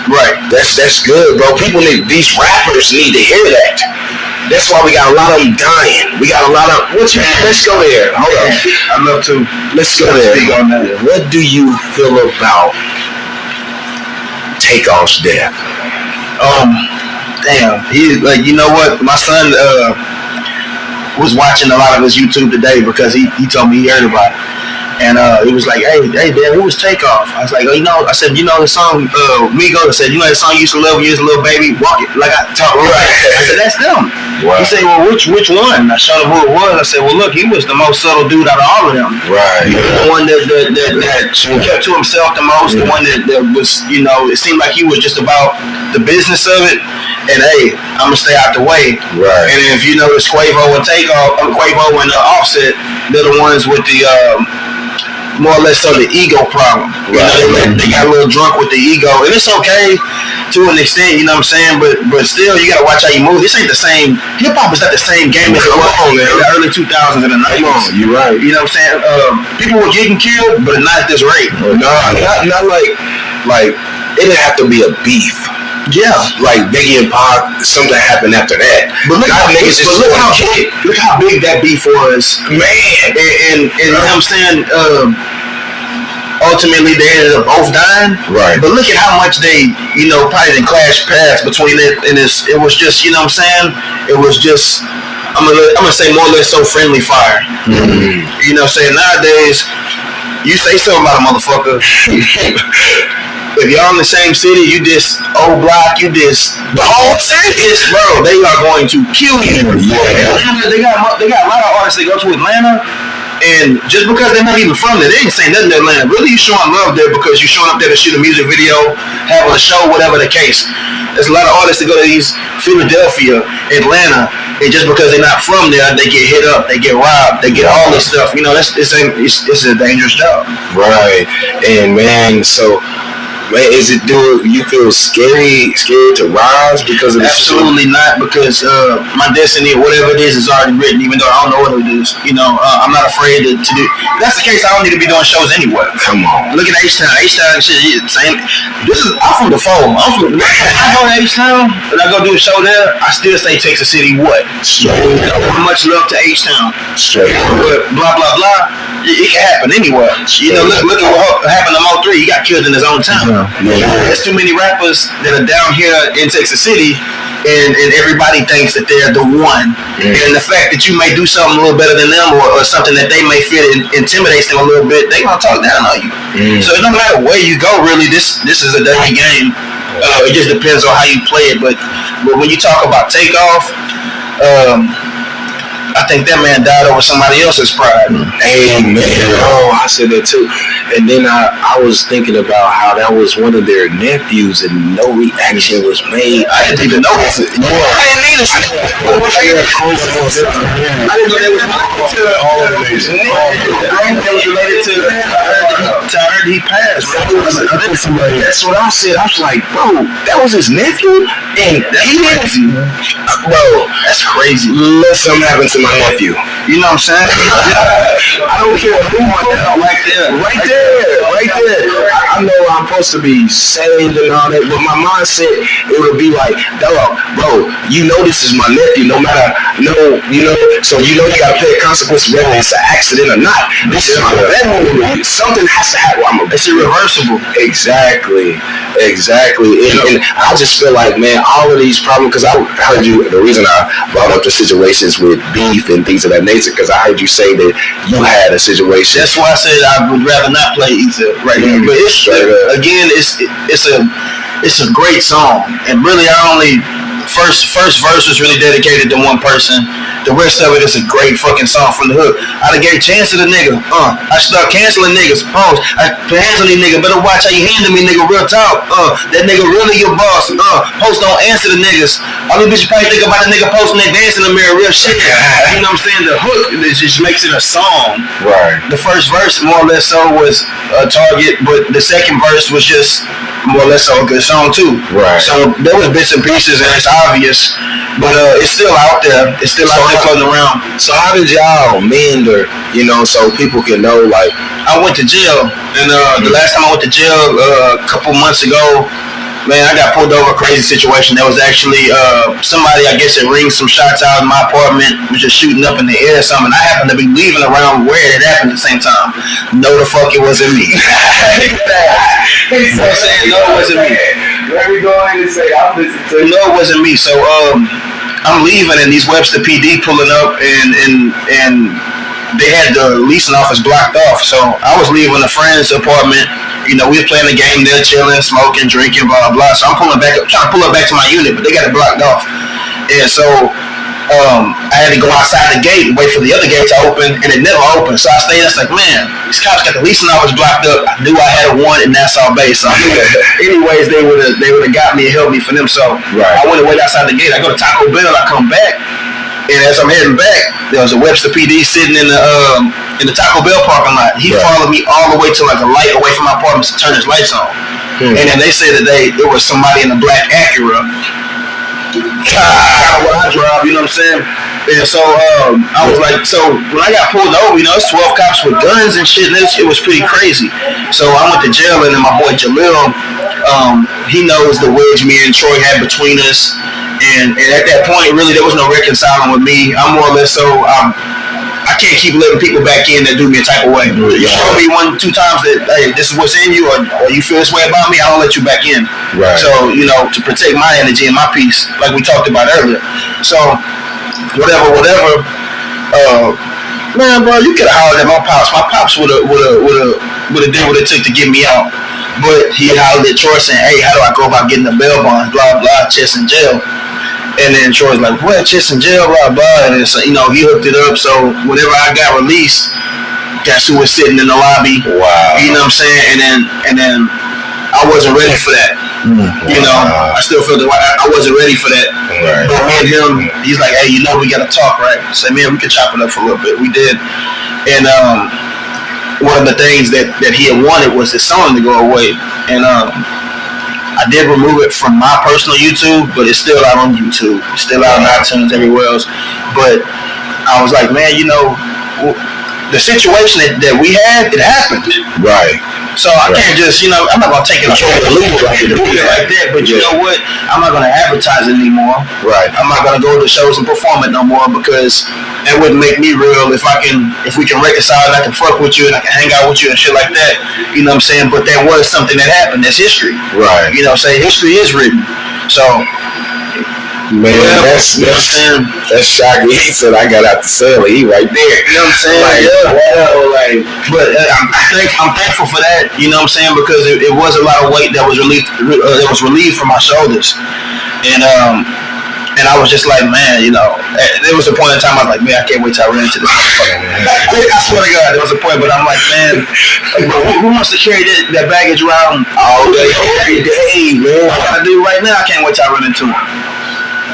Right. That's good, bro. These rappers need to hear that. That's why we got a lot of them dying. We got a lot of. Let's go there. Hold on. I'd love to. Let's go there. What do you feel about Takeoff's death? Damn, he like, you know what? My son was watching a lot of his YouTube today because he told me he heard about it. And he was like, hey, Dad, who was Takeoff? I was like, oh, I said, the song, Migo said, the song you used to love when you was a little baby, Walk It, like I talk right. I said, that's them. Wow. He said, well, which one? I showed him who it was. I said, well, look, he was the most subtle dude out of all of them. Right. The one that kept to himself the most, the one that was, it seemed like he was just about the business of it. And hey, I'm gonna stay out the way. Right. And if you notice Quavo and Offset, they're the ones with the more or less so the ego problem. Right. They got a little drunk with the ego, and it's okay to an extent, you know what I'm saying? But still, you gotta watch how you move. This ain't the same. Hip hop is not the same game as it was in the early 2000s and the 90s. Come on, you're right. You know what I'm saying? People were getting killed, but not at this rate. No, not like it didn't have to be a beef. Yeah, like Biggie and Pac, something happened after that. But look how big that beef was, man. And you know what I'm saying? Ultimately, they ended up both dying. Right. But look at how much they, probably didn't clash paths between it, and it was just, you know what I'm saying? It was just, I'm gonna say more or less so friendly fire. Mm-hmm. You know what I'm saying? Nowadays, you say something about a motherfucker. If y'all in the same city, you just old block, you just the whole city, bro. They are going to kill you. Yeah. Atlanta, they got a lot of artists that go to Atlanta, and just because they're not even from there, they ain't saying nothing to Atlanta. Really, you showing love there because you showing up there to shoot a music video, having a show, whatever the case. There's a lot of artists that go to these Philadelphia, Atlanta, and just because they're not from there, they get hit up, they get robbed, they get all this stuff. It's a dangerous job. Right. And man, so. Man, you feel scared to rise because of this? Absolutely not, because my destiny, whatever it is already written, even though I don't know what it is. I'm not afraid to do. If that's the case, I don't need to be doing shows anywhere. Come on. Look at H-Town. H-Town shit, same. I'm from the Fold. I go to H-Town, and I go do a show there, I still say Texas City what? Straight. Much love to H-Town. Straight. But blah, blah, blah. It can happen anywhere. Look at what happened to Mo3. He got killed in his own town. Yeah. There's too many rappers that are down here in Texas City, and everybody thinks that they're the one. Yeah. And the fact that you may do something a little better than them, or something that they may feel intimidates them a little bit, they gonna talk down on you. So it don't matter where you go, really. This is a dirty game. It just depends on how you play it. But when you talk about Takeoff, I think that man died over somebody else's pride. Amen. Oh, I said that too. And then I was thinking about how that was one of their nephews and no reaction was made. I didn't even know this. I didn't either. I didn't know they was related to I heard he passed. That's what I said. I was like, bro, that was his nephew? And he didn't. Bro, that's crazy. Let something happen to my nephew. You know what I'm saying? I don't care who right there. I know I'm supposed to be saved and all that, but my mindset, it would be like, dog, bro, this is my nephew, so you gotta pay a consequence whether it's an accident or not. This is my nephew. Something has to happen. It's irreversible. Exactly. And I just feel like, man, all of these problems, because I heard you, the reason I brought up the situations with beef and things of that nature, because I heard you say that you had a situation. That's why I said I would rather not play either right now. But it's a great song, and really first verse was really dedicated to one person. The rest of it is a great fucking song from the hook. I done gave a chance to the nigga. I start canceling niggas. Pause. I put hands on these niggas. Better watch how you handle me, nigga. Real talk. That nigga really your boss. Post don't answer the niggas. All these bitches probably think about the nigga posting their dance in the mirror. Real shit. You know what I'm saying? The hook just makes it a song. Right. The first verse, more or less so, was a target, but the second verse was just more or less so a good song too. Right. So there was bits and pieces, and it's obvious, but it's still out there. It's still out there floating around. So how did y'all meander, so people can know? Like, I went to jail, and the last time I went to jail a couple months ago, man, I got pulled over a crazy situation. There was actually somebody, I guess, that ringed some shots out in my apartment, was just shooting up in the air or something. I happened to be leaving around where it happened at the same time. No, the fuck it wasn't me. You know what I'm saying? No, it wasn't me. Let me go ahead and say I'm listening to you. No, it wasn't me. So I'm leaving and these Webster PD pulling up and they had the leasing office blocked off. So I was leaving a friend's apartment. You know, we were playing the game there, chilling, smoking, drinking, blah, blah, blah. So I'm pulling back up, trying to pull up back to my unit, but they got it blocked off. And so I had to go outside the gate and wait for the other gate to open, and it never opened. So I stayed there, it's like, man, these cops got the leasing office blocked up. I knew I had a warrant in Nassau Bay. So anyways, they would have got me and held me for them. So I went and wait outside the gate. I go to Taco Bell, I come back. And as I'm heading back, there was a Webster PD sitting in the Taco Bell parking lot. He followed me all the way to like a light away from my apartment to turn his lights on. And then they said that there was somebody in a black Acura. I drive, you know what I'm saying? And so I was like, so when I got pulled over, you know, it's 12 cops with guns and shit, and it was pretty crazy. So I went to jail, and then my boy Jalil, he knows the wedge me and Troy had between us. And at that point, really, there was no reconciling with me. I'm more or less so, I can't keep letting people back in that do me a type of way. You show me 1-2 times that, hey, this is what's in you, or you feel this way about me, I don't let you back in. Right. So, you know, to protect my energy and my peace, like we talked about earlier. So, whatever. Man, bro, you could have hollered at my pops. My pops would have did what it took to get me out. But he hollered at Troy saying, hey, how do I go about getting the bail bonds, blah, blah, Chess in jail. And then Troy's like, what, Chess in jail, blah, blah. And it's, you know, he hooked it up. So whenever I got released, guess who was sitting in the lobby? Wow. You know what I'm saying? And then I wasn't ready for that. You know, I still feel that I wasn't ready for that. Right. But me and him, he's like, hey, you know, we got to talk, right? I said, man, we can chop it up for a little bit. We did. And one of the things that he had wanted was his song to go away. And I did remove it from my personal YouTube, but it's still out on YouTube. It's still out on iTunes, everywhere else. But I was like, man, you know, the situation that we had, it happened. Right. So I can't just, you know, I'm not going to take it like that, but you know what? I'm not going to advertise it anymore. Right. I'm not going to go to shows and perform it no more because that wouldn't make me real if we can reconcile and I can fuck with you and I can hang out with you and shit like that. You know what I'm saying? But that was something that happened. That's history. Right. You know what I'm saying? History is written. So, man, that's shocking. He said I got out the cell. He right there. You know what I'm saying? But I'm thankful for that. You know what I'm saying? Because it was a lot of weight that was relieved from my shoulders, and I was just like, man, you know, there was a point in time I was like, man, I can't wait till I run into this motherfucker. I swear to God, there was a point, but I'm like, man, who wants to carry that baggage around all day, every day, man? What I do right now, I can't wait till I run into him.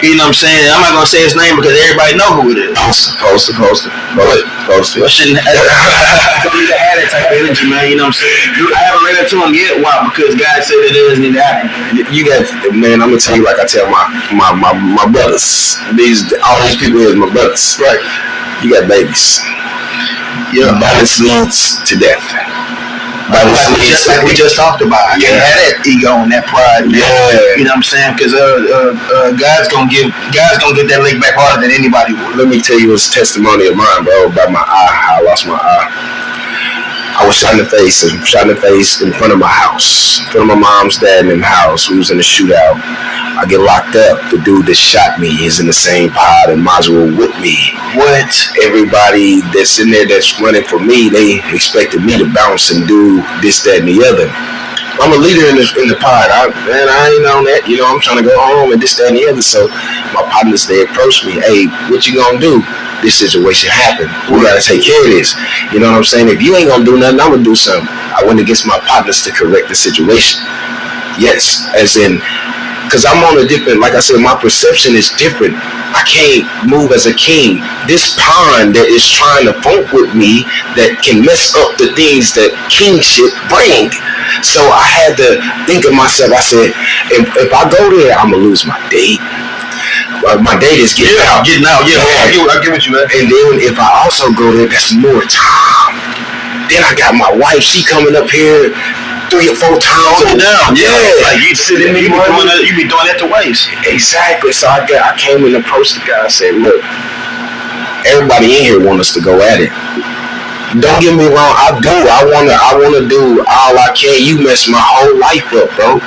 You know what I'm saying? I'm not gonna say his name because everybody know who it is. Supposed to. I shouldn't have that type of energy, man. You know what I'm saying? I haven't ran into him yet. Why? Because God said it doesn't need to happen. You got, man. I'm gonna tell you like I tell my brothers. All these people is my brothers. Right. You got babies. Yeah. Balance leads to death. Like we just talked about. I can't have that ego and that pride. Yeah. You know what I'm saying? Because God's gonna get that leg back harder than anybody would. Let me tell you a testimony of mine, bro, about my eye. How I lost my eye. I was shot in the face in front of my house, in front of my mom's dad in the house. We was in a shootout. I get locked up. The dude that shot me is in the same pod and module with me. What? Everybody that's in there that's running for me, they expected me to bounce and do this, that, and the other. I'm a leader in the pod. I ain't on that. You know, I'm trying to go home and this, that, and the other. So my partners, they approached me. Hey, what you gonna do? This situation happened. We gotta take care of this. You know what I'm saying? If you ain't gonna do nothing, I'm gonna do something. I went against my partners to correct the situation. Yes, as in, because I'm on a different, like I said, my perception is different. I can't move as a king. This pawn that is trying to funk with me that can mess up the things that kingship bring. So I had to think of myself. I said, if I go there, I'm gonna lose my date. My date is getting out. I get what you mean. And then if I also go there, that's more time. Then I got my wife. She coming up here 3 or 4 times. Hold it down. Yeah. Like you sitting there, you be doing that to waste. Exactly. So I came and approached the guy and said, look, everybody in here want us to go at it. Don't get me wrong, I wanna do all I can. You messed my whole life up, bro.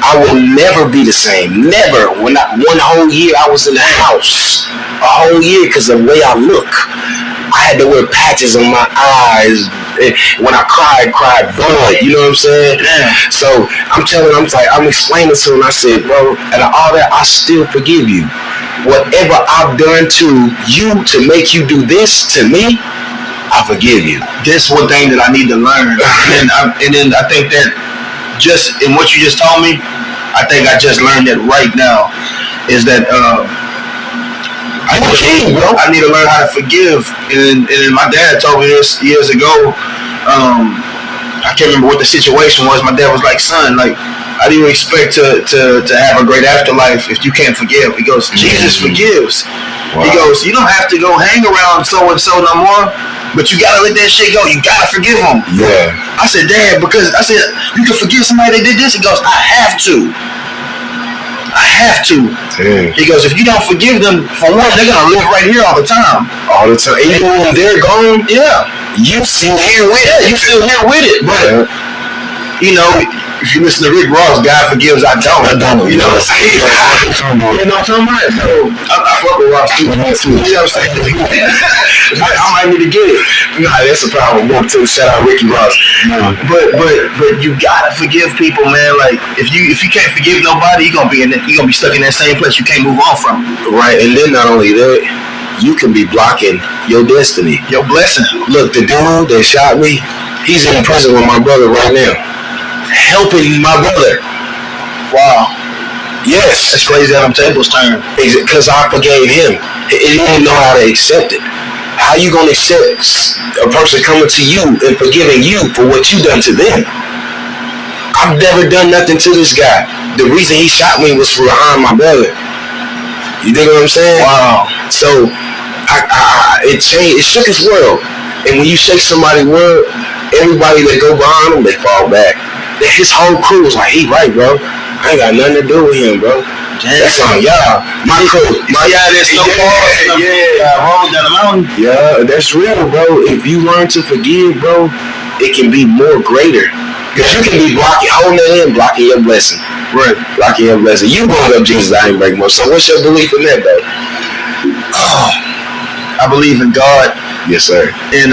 I I will never be the same. Never. One whole year I was in the house. A whole year because of the way I look. I had to wear patches on my eyes. When I cried blood. You know what I'm saying? Yeah. So I'm explaining to him. I said, bro, and all that, I still forgive you. Whatever I've done to you to make you do this to me, I forgive you. This one thing that I need to learn, and then I think that just in what you just told me, I think I just learned that right now is that I need to learn how to forgive. And my dad told me this years ago. I can't remember what the situation was. My dad was like, son, like, how do you expect to have a great afterlife if you can't forgive? He goes, Jesus forgives. Wow. He goes, you don't have to go hang around so-and-so no more, but you gotta let that shit go. You gotta forgive them. Yeah. I said, Dad, because I said, you can forgive somebody that did this? He goes, I have to. Damn. He goes, if you don't forgive them, for one, they're gonna live right here all the time. Even when they're gone, yeah. You still here with it. You still here with it. But, you know, if you listen to Rick Ross, God forgives, I don't. You know what I'm saying? You know what I'm talking about? So, I fuck with Ross too. You know what I'm saying? I might need to get it. Nah, that's a problem. One, too. Shout out Ricky Ross. But you gotta forgive people, man. Like, if you can't forgive nobody, you're gonna be stuck in that same place. You can't move on from it. Right, and then not only that, you can be blocking your destiny, your blessing. Look, the dude that shot me, he's in prison with my brother right now, helping my brother. Wow. Yes. That's crazy how them tables turn. Because I forgave him. He didn't know how to accept it. How you gonna accept a person coming to you and forgiving you for what you done to them? I've never done nothing to this guy. The reason he shot me was for behind my brother. You dig what I'm saying? Wow. So it changed. It shook his world. And when you shake somebody's world, everybody that go behind him, they fall back. His whole crew was like, he right, bro. I ain't got nothing to do with him, bro. That's on y'all. My crew. That's so far. Rolling down the mountain. Yeah, that's real, bro. If you learn to forgive, bro, it can be more greater. Because you can be holding it in, blocking your blessing. Right. Blocking your blessing. You brought up Jesus, I ain't break more. So what's your belief in that, bro? I believe in God. Yes, sir. And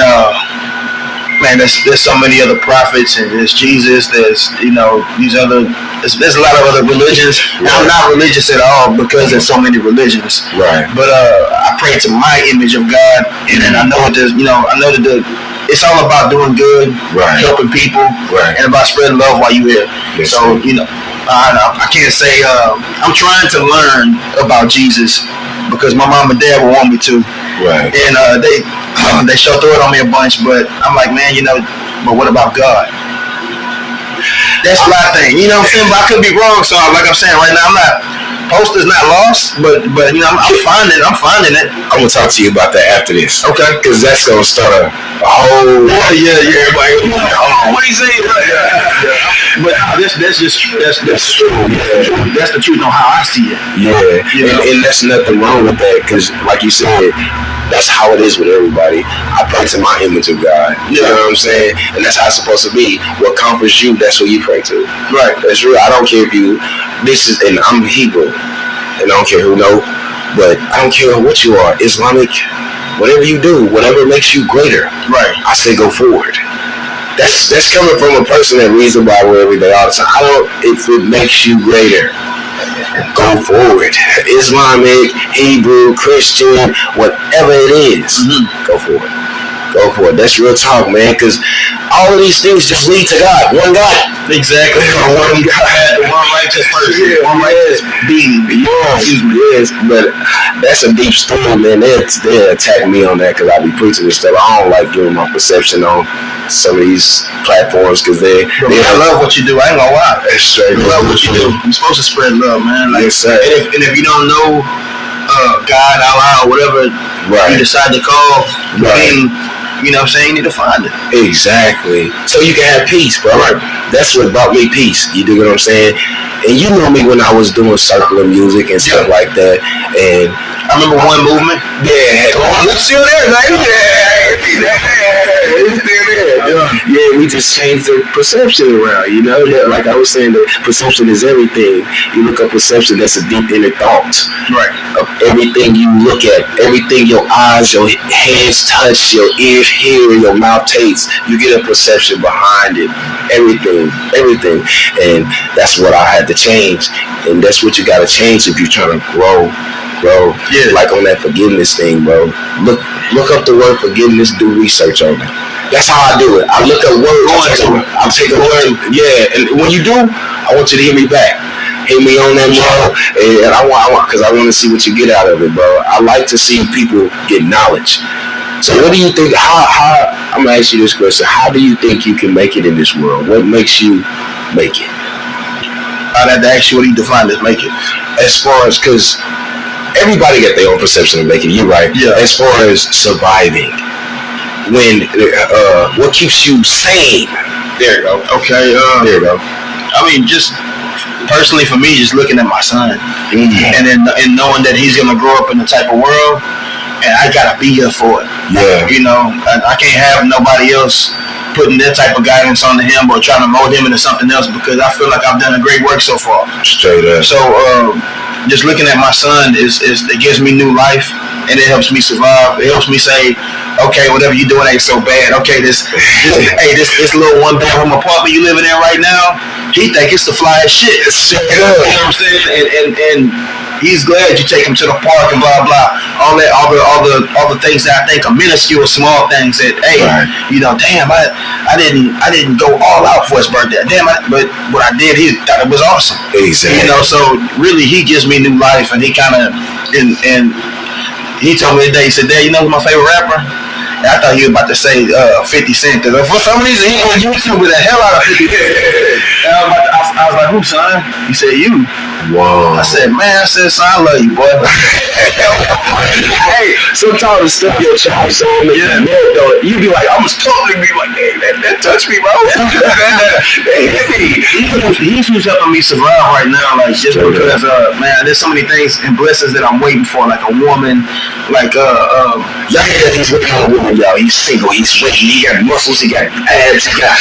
man, there's so many other prophets, and there's Jesus. There's there's a lot of other religions. Right. I'm not religious at all because there's so many religions. Right. But I pray to my image of God, and then I know that it's all about doing good, right, helping people, right, and about spreading love while you're here. Yes, so I can't say I'm trying to learn about Jesus because my mom and dad will want me to. Right. And they sure throw it on me a bunch, but I'm like, man, but what about God? That's my thing. You know what I'm saying? But I could be wrong. So like I'm saying right now, poster's not lost, but I'm finding it. I'm gonna talk to you about that after this. Okay. Because that's gonna start a whole everybody. What he saying? But that's just true. That's true. Yeah. That's the truth on how I see it. Yeah. And that's nothing wrong with that, because like you said, that's how it is with everybody. I pray to my image of God. You know what I'm saying? And that's how it's supposed to be. What comforts you, that's what you pray to. Right. That's real. I don't care if and I'm Hebrew, and I don't care who know, but I don't care what you are, Islamic, whatever you do, whatever makes you greater. Right. I say go forward. That's coming from a person that reads the Bible every day all the time. If it makes you greater, go forward. Islamic, Hebrew, Christian, whatever it is, go forward. Go for it. That's real talk, man, because all of these things just lead to God. One God. Exactly. One God. One righteous person. One righteous being. Yes. But that's a deep story, man. They attack me on that because I be preaching this stuff. I don't like giving my perception on some of these platforms because I love what you do. I ain't gonna lie. That's straight. I love what you do. You're supposed to spread love, man. Like, yes, sir. And if you don't know God, Allah, or whatever you decide to call, then, you know what I'm saying, you need to find it. Exactly. So you can have peace, bro. Right. That's what brought me peace. You dig what I'm saying? And you know me when I was doing circular music and stuff like that. And I remember One Movement. Yeah. Oh, I'm still there, man. Yeah. It's still there. Yeah, we just changed the perception around. You know, like I was saying, the perception is everything. You look up perception, that's a deep inner thought. Right. Of everything you look at, everything your eyes, your hands touch, your ears hear, your mouth tastes. You get a perception behind it. Everything, and that's what I had to change, and that's what you got to change if you're trying to grow. Yeah. Like on that forgiveness thing, bro. Look up the word forgiveness. Do research on it. That's how I do it. I look up words. I'll take a word. Yeah, and when you do, I want you to hear me back. Hit me on that, bro. And I want because I want to see what you get out of it, bro. I like to see people get knowledge. So what do you think? How I'm gonna ask you this question. How do you think you can make it in this world? What makes you make it? I'd have to ask you what you define as make it. As far as, because everybody got their own perception of making it. You're right. Yeah. As far as surviving, when what keeps you sane? There you go. Okay. There you go. I mean, just personally for me, just looking at my son, and then and knowing that he's gonna grow up in the type of world, and I gotta be here for it. Yeah. You know, I can't have nobody else putting that type of guidance onto him or trying to mold him into something else, because I feel like I've done a great work so far. Straight up. So just looking at my son is it gives me new life, and it helps me survive. It helps me say, okay, whatever you're doing ain't so bad. Okay, this little one bedroom apartment you living in right now, he think it's the flyest shit. You know what I'm saying? And he's glad you take him to the park and blah blah. All the things that I think are minuscule, small things that, hey, you know, damn, I didn't go all out for his birthday. Damn, but what I did, he thought it was awesome. Exactly. You know, so really he gives me new life, and he kind of and he told me today, he said, Dad, you know who's my favorite rapper? And I thought he was about to say 50 Cent, because for some reason he on YouTube with the hell out of 50 Cent. And I was like, who, son? He said, you. Whoa. I said, man, son, I love you, boy. Hey, sometimes the stuff your child saying, you be like, I'm just totally be like, hey, that touched me, bro. He's who's helping me survive right now, like, just because, man, there's so many things and blessings that I'm waiting for, like a woman, like, y'all hear that he's waiting on a woman, y'all. He's single, he's waiting, he got muscles, he got abs, he got...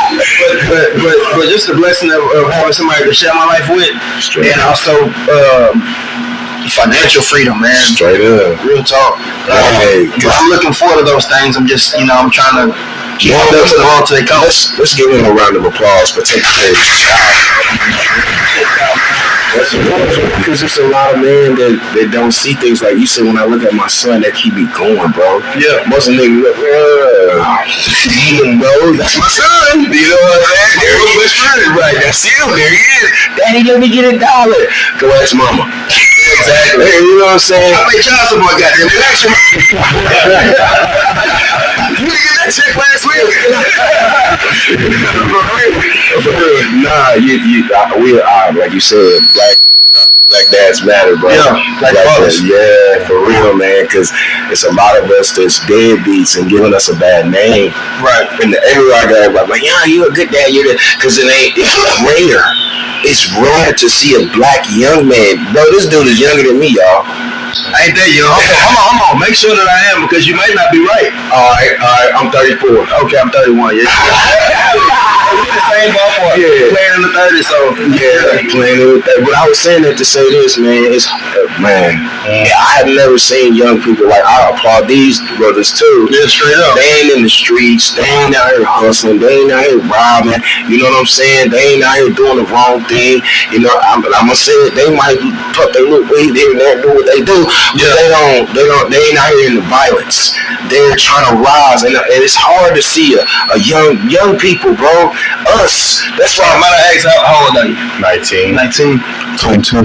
But just the blessing of having somebody to share my life with, and also financial freedom, man. Straight up, real talk. I'm looking forward to those things. I'm just, you know, I'm trying to keep on those along till they come. Let's give him a round of applause for taking care of his child. Because there's a lot of men that don't see things like you said. When I look at my son, that keep me going, bro. Yeah. Most of the niggas look, bro, that's my son. You know what I'm saying? There he is. Right, that's him. There he is. Daddy, let me get $1. Go ask mama. Exactly. Hey, you know what I'm saying? I pay child support, goddamn. Relax your mind. You didn't get that check last week. Nah, we are, like you said, black dads matter, bro. Yeah, black fathers. Yeah, for real, man. Because it's a lot of us that's deadbeats and giving us a bad name. Right. And everywhere I go, I'm like, yeah, you a good dad. Because it's rare. It's rare to see a black young man. Bro, this dude is younger than me, y'all. I ain't that young. Hold on. Make sure that I am, because you might not be right. All right. I'm 34. Okay, I'm 31. Yeah. We're the same ballpark. Yeah. Playing in the 30s, so. Yeah, playing in the 30s. But I was saying that to say this, man. I have never seen young people, like, I applaud these brothers too. Yeah, straight up. They ain't in the streets. They ain't out here hustling. They ain't out here robbing. You know what I'm saying? They ain't out here doing the wrong thing. You know, I'm gonna say it. They might put their little way there and there and do what they do. But they ain't out here in the violence. They're trying to rise, and it's hard to see a young people, bro. Us. That's why I'm gonna ask, how old are you? 19. 22.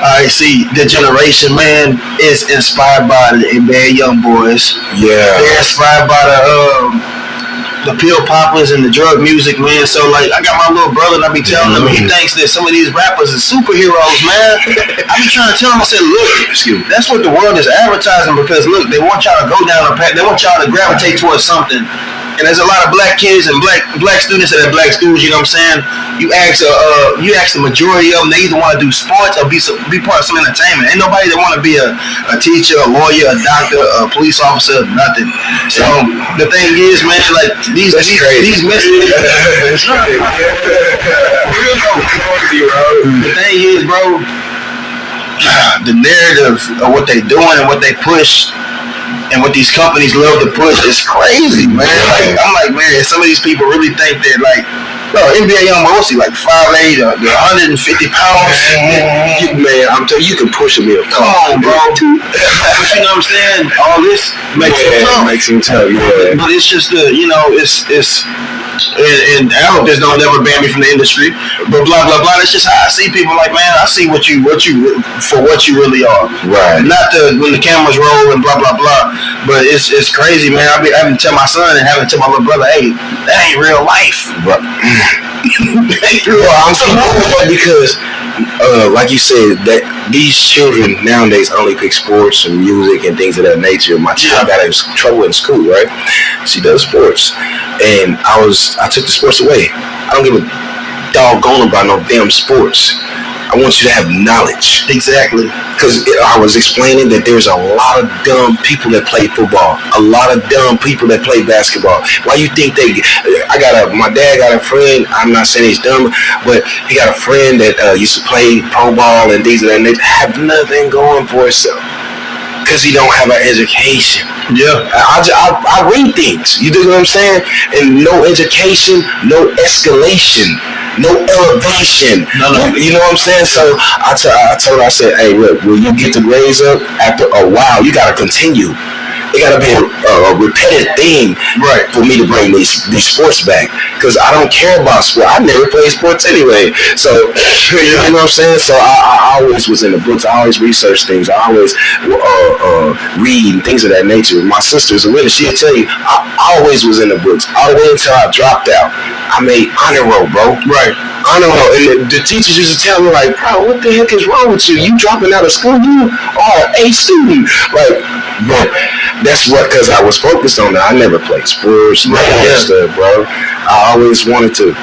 I see the generation, man, is inspired by the bad young boys. Yeah. They're inspired by the pill poppers and the drug music, man. So, like, I got my little brother, and I be telling him, he thinks that some of these rappers are superheroes, man. I be trying to tell him, I said, look, that's what the world is advertising, because, look, they want y'all to go down a path. They want y'all to gravitate towards something And there's a lot of black kids and black students at black schools. You know what I'm saying? You ask the majority of them, they either want to do sports or be part of some entertainment. Ain't nobody that want to be a teacher, a lawyer, a doctor, a police officer, nothing. So the thing is, man, like these messages. The thing is, bro, the narrative of what they doing and what they push. And what these companies love to push is crazy, man. Like, I'm like, man, some of these people really think that, like, bro, NBA young boy, like 5'8", 150 pounds. Man, I'm telling you, can push him in. Come on, bro. But you know what I'm saying? All this makes him tough. Yeah. But it's just it's. And I hope this don't never ban me from the industry, but blah blah blah. That's just how I see people. Like, man, I see what you really are. Right. Not when the cameras roll and blah blah blah. But it's crazy, man. I having to tell my son and having to tell my little brother, hey, that ain't real life. But I'm so glad because, like you said, that these children nowadays only pick sports and music and things of that nature. My child got in trouble in school, right? She does sports, and I took the sports away. I don't give a doggone about no damn sports. I want you to have knowledge. Exactly. Because I was explaining that there's a lot of dumb people that play football. A lot of dumb people that play basketball. Why you think my dad got a friend, I'm not saying he's dumb, but he got a friend that used to play pro ball and things of that nature, have nothing going for himself. Because he don't have an education. Yeah. I read things. You dig what I'm saying? And no education, no escalation, no elevation. No. You know what I'm saying? So I told her, I said, hey, look, when you get the grades up, after a while, you got to continue. It got to be a repetitive thing, right, for me to bring these sports back. Because I don't care about sport. I never played sports anyway. So, you know what I'm saying? So I always was in the books. I always research things. I always read and things of that nature. My sister's a witness. She'll tell you, I always was in the books. All the way until I dropped out. I made honor roll, bro. Right. Honor roll. And the teachers used to tell me, like, bro, what the heck is wrong with you? You dropping out of school? You are a student. Like, but that's because I was focused on that. I never played sports, none of that stuff, bro. I always wanted to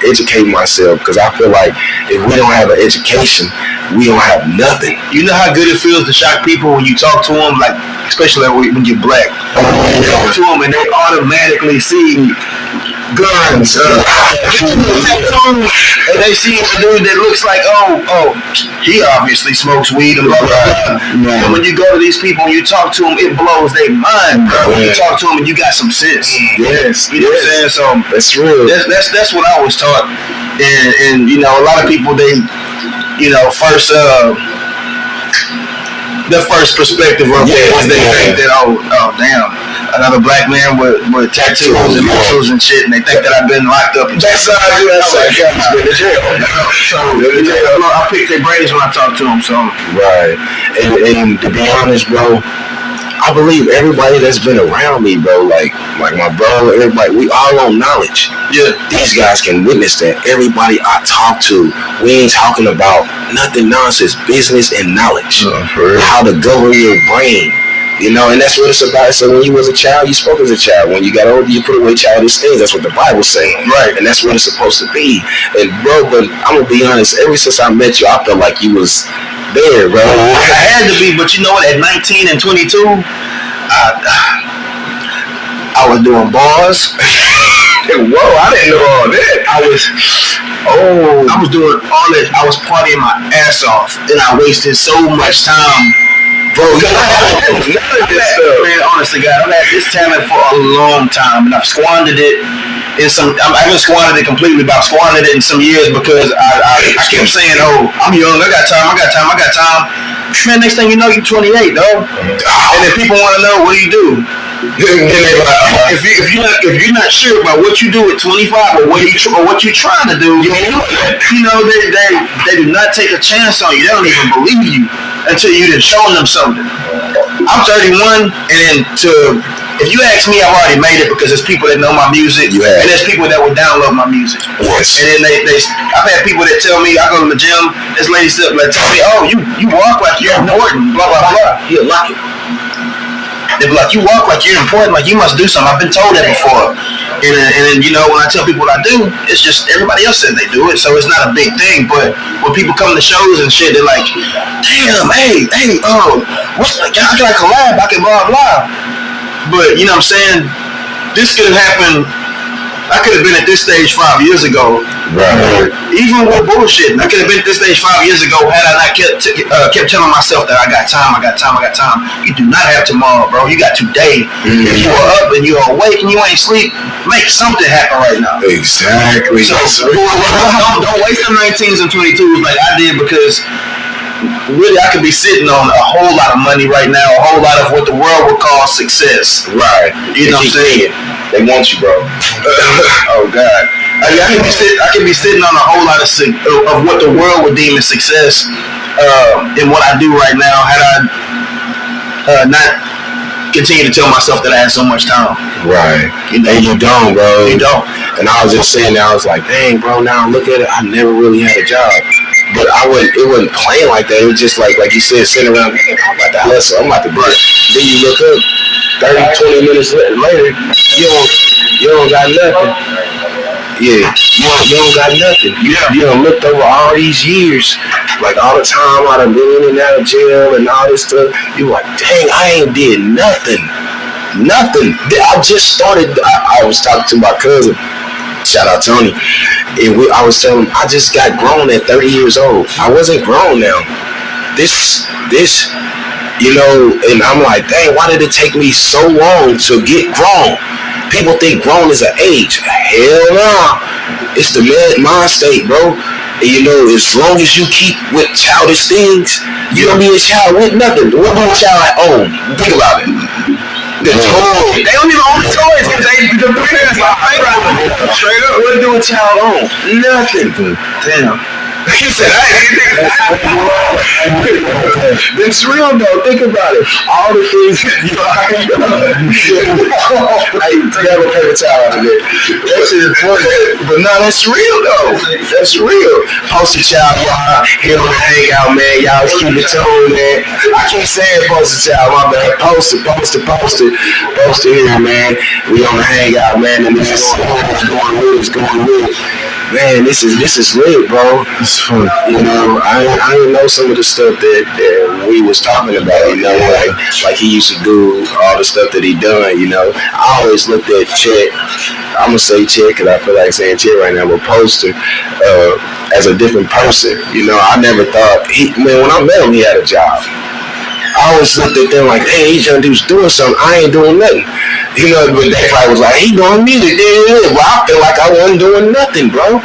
educate myself because I feel like if we don't have an education, we don't have nothing. You know how good it feels to shock people when you talk to them, like, especially when you're black. You talk to them and they automatically see guns, and they see a dude that looks like, oh, he obviously smokes weed and blah blah blah. And when you go to these people and you talk to them, it blows their mind, bro. When you talk to them and you got some sense. Yes, you know what I'm saying? So that's real. That's what I was taught, and you know, a lot of people, they, you know, the first perspective of it is they think that, oh damn, another black man with tattoos and muscles and shit, and they think that I've been locked up. That's how I do. That's how I got in jail. So I pick their brains when I talk to them. So right, and to be honest, bro, I believe everybody that's been around me, bro, like my bro, everybody, we all on knowledge. Yeah. These guys can witness that. Everybody I talk to, we ain't talking about nothing nonsense, business and knowledge. How to govern your brain. You know, and that's what it's about. So when you was a child, you spoke as a child. When you got older, you put away childish things. That's what the Bible's saying. Right. And that's what it's supposed to be. And bro, but I'm gonna be honest, ever since I met you, I felt like you was there, bro. I had to be, but you know what? At 19 and 22, I was doing bars. Whoa, I didn't know all that. I was doing all that. I was partying my ass off, and I wasted so much time. Bro, none of this stuff. Man, honestly, God, I've had this talent for a long time, and I've squandered it in some. I haven't squandered it completely, but I've squandered it in some years because I kept saying, "Oh, I'm young. I got time. Man, next thing you know, you're 28, though. And then people want to know, what do you do? If you're not sure about what you do at 25 or what you're trying to do, you know they do not take a chance on you. They don't even believe you until you done shown them something. I'm 31, and if you ask me, I've already made it because there's people that know my music, and there's people that will download my music. Yes. And then I've had people that tell me, I go to the gym, this lady still tell me, oh, you walk like you're important, blah blah blah. You'll like it. They be like, you walk like you're important, like you must do something. I've been told that before. And then, you know, when I tell people what I do, it's just everybody else says they do it, so it's not a big thing. But when people come to shows and shit, they're like, damn, hey, what's like, I got a collab, I can blah, blah. But, you know what I'm saying? This could have happened. I could have been at this stage 5 years ago. Right. Even with bullshit, I could have been at this stage 5 years ago had I not kept telling myself that I got time. You do not have tomorrow, bro. You got today. Mm-hmm. If you are up and you are awake and you ain't sleep, make something happen right now. Exactly. So don't waste the 19s and 22s like I did, because really I could be sitting on a whole lot of money right now, a whole lot of what the world would call success. Right. You know what I'm saying? They want you, bro. Oh God. I could be sitting on a whole lot of what the world would deem as success in what I do right now had I not continue to tell myself that I had so much time. Right. You know? And you don't, bro. You don't. And I was just saying that, I was like, dang, bro, now look at it. I never really had a job. But it wasn't playing like that. It was just like you said, sitting around, I'm about to hustle, I'm about to brush. Then you look up, 30, 20 minutes later, you don't got nothing. Yeah, you don't got nothing. You done looked over all these years, like all the time I done been in and out of jail and all this stuff. You like, dang, I ain't did nothing. I just started. I was talking to my cousin. Shout out Tony. And I was telling him I just got grown at 30 years old. I wasn't grown now. This, you know, and I'm like, dang, why did it take me so long to get grown? People think grown is an age. Hell no. It's the mind state, bro. And you know, as long as you keep with childish things, you don't be a child with nothing. What do a child own? Think about it. The toys. They don't even own the toys because the parents are straight up. What do a child own? Nothing. Damn. He said, it's real though. Think about it. All the things you never pay the child out of it. That shit is funny. But no, that's real though. That's real. Poster child, y'all here on the hangout, man. Y'all keep it tuned, man. I keep saying poster child, my bad. Poster here, man. We on the hangout, man, and this is going with. Man, this is lit, bro. It's fun. You know, I didn't know some of the stuff that we was talking about. You know, like he used to do all the stuff that he done. You know, I always looked at Chet. I'm gonna say Chet because I feel like saying Chet right now. But Poster as a different person. You know, I never thought when I met him, he had a job. I always looked at them like, hey, these young dudes doing something. I ain't doing nothing. You know, but that guy was like, he doing music. Well, I feel like I wasn't doing nothing, bro.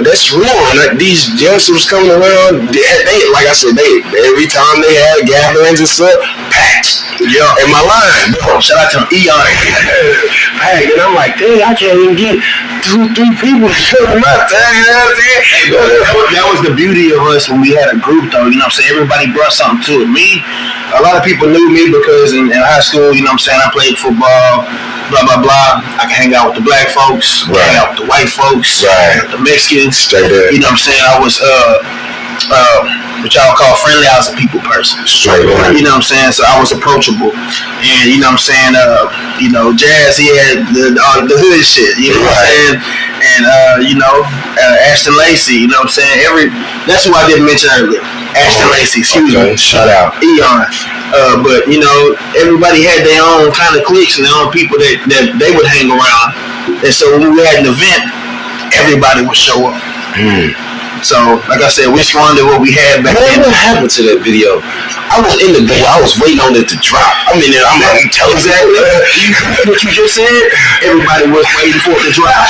That's real. And these youngsters coming around, they like I said, they every time they had gatherings and stuff, packed. Yeah, in my line, bro. Shout out to Eon. Packed, and I'm like, dang, I can't even get 2-3 people to show them up. You know what I'm saying? Hey, that was the beauty of us when we had a group, though. You know what I'm saying? Everybody brought something to it. A lot of people knew me because in high school, you know what I'm saying, I played football. Blah blah blah. I can hang out with the black folks, hang out with the white folks, the Mexicans. Straight up. You know what I'm saying? I was what y'all call friendly. I was a people person. Straight up. You know what I'm saying? So I was approachable, and you know what I'm saying. You know, Jazz, he had the hood shit. You know what I'm saying? And you know, Ashton Lacey. You know what I'm saying? That's who I didn't mention earlier. Ashton Lacey. Excuse me. Shout out. Eon. But you know, everybody had their own kind of cliques and their own people that they would hang around. And so when we had an event, everybody would show up. So, like I said, we squandered what we had back then. What happened to that video? I was in the video. I was waiting on it to drop. I'm in there. I'm like, tell exactly what you just said. Everybody was waiting for it to drop.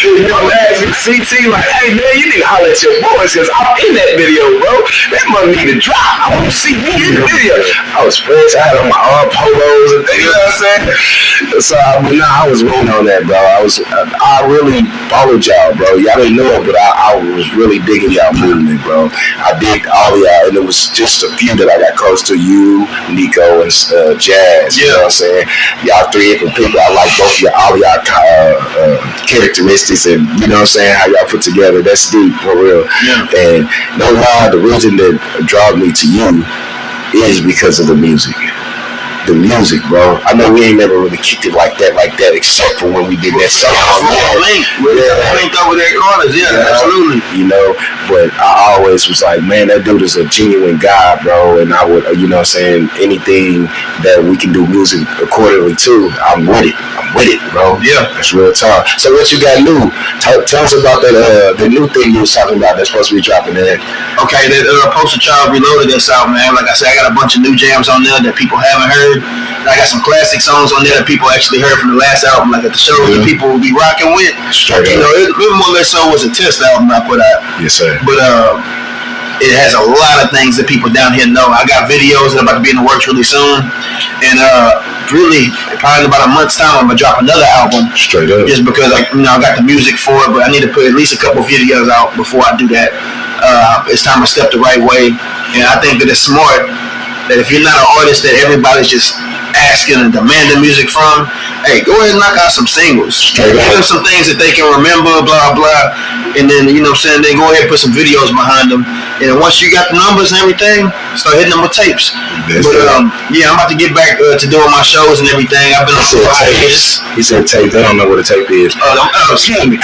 You know, asking CT like, hey man, you need to holler at your boys because I'm in that video, bro. That must need to drop. I want to see me in the video. I was fresh. I had on my arm polos and things. You know what I'm saying? So, I was waiting on that, bro. I really followed y'all, bro. Y'all didn't know it, but I was really digging y'all movement, bro. I digged all of y'all, and it was just a few that I got close to. You, Nico, and Jazz. You know what I'm saying? Y'all three different people. I like both of y'all, all of y'all characteristics, and you know what I'm saying, how y'all put together. That's deep, for real. Yeah. And no lie, the reason that draw me to you is because of the music. the music, bro. I know we ain't never really kicked it like that, except for when we did that song. Linked over there corners, absolutely. You know, but I always was like, man, that dude is a genuine guy, bro. And I would, you know what I'm saying, anything that we can do music accordingly to, I'm with it, bro. Yeah. It's real talk. So what you got new? Tell us about that, the new thing you was talking about that's supposed to be dropping there. Okay, that Poster Child Reloaded that's out, man. Like I said, I got a bunch of new jams on there that people haven't heard. I got some classic songs on there that people actually heard from the last album, like at the show that people will be rocking with. Straight you up. know, it more or less so was a test album I put out. Yes, sir. But it has a lot of things that people down here know. I got videos that are about to be in the works really soon, and really probably in about a month's time I'm gonna drop another album. Straight up. Just because I got the music for it, but I need to put at least a couple videos out before I do that. It's time to step the right way, and I think that it's smart that if you're not an artist that everybody's just asking and demanding music from, hey, go ahead and knock out some singles. Give them some things that they can remember, blah, blah. And then, you know what I'm saying, then go ahead and put some videos behind them. And once you got the numbers and everything, start hitting them with tapes. I'm about to get back to doing my shows and everything. I've been on tapes. He said tape. I don't know what a tape is. Excuse me.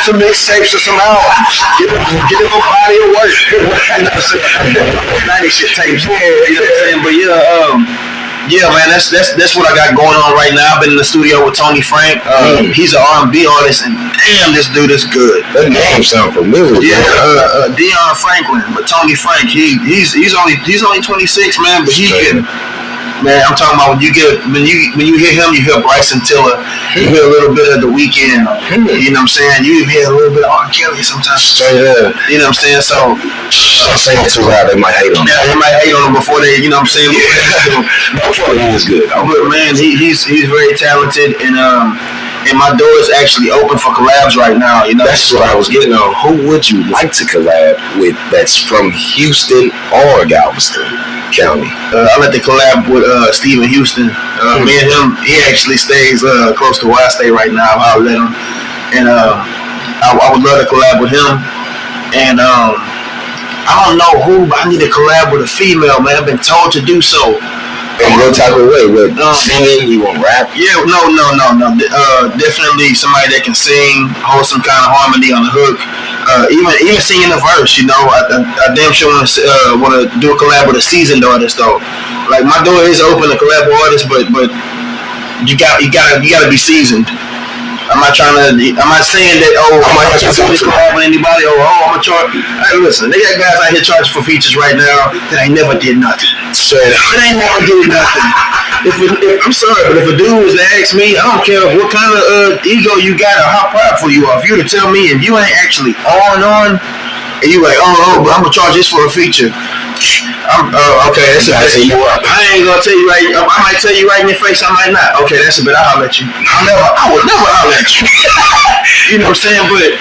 Some mixtapes or some albums. Get them on body of work. You know what I'm saying? 90 shit tapes. You know what I'm saying? But yeah, man, that's what I got going on right now. I've been in the studio with Tony Frank. He's an R&B artist, and damn, this dude is good. That name sounds familiar. Yeah, Deion Franklin, but Tony Frank, he's only 26, man, but he can. Man, I'm talking about when you hear him, you hear Bryson Tiller, you hear a little bit of The Weeknd, you know what I'm saying? You hear a little bit of R. Kelly sometimes. Straight up. You know what I'm saying? So don't say it too loud, they might hate on him. Yeah, they might hate on him before they, you know what I'm saying? Before he is good. But man, he's very talented, and my door is actually open for collabs right now. You know, that's what I was getting on. Who would you like to collab with that's from Houston or Galveston County? I like to collab with Stephen Houston. Me and him, he actually stays close to where I stay right now. I'll let him, and I would love to collab with him. And I don't know who, but I need to collab with a female, man. I've been told to do so. In what type of way? With singing? You want rap? Yeah, no. Definitely somebody that can sing, hold some kind of harmony on the hook. Even singing a verse, you know. I damn sure want to do a collab with a seasoned artist though. Like my door is open to collab with artists, but you gotta be seasoned. I'm not saying that, I'm not just collab with anybody, I'm gonna charge. Hey, listen, they got guys out here charging for features right now that ain't never did nothing. Straight up. They ain't never did nothing. I'm sorry, but if a dude was to ask me, I don't care what kind of ego you got or how prideful you are, if you were to tell me and you ain't actually on, and you like, but I'm gonna charge this for a feature. Okay, that's a bet. I ain't gonna tell you right. I might tell you right in your face. I might not. Okay, that's a bet. I'll let you. I would never holler at you. You know what I'm saying? But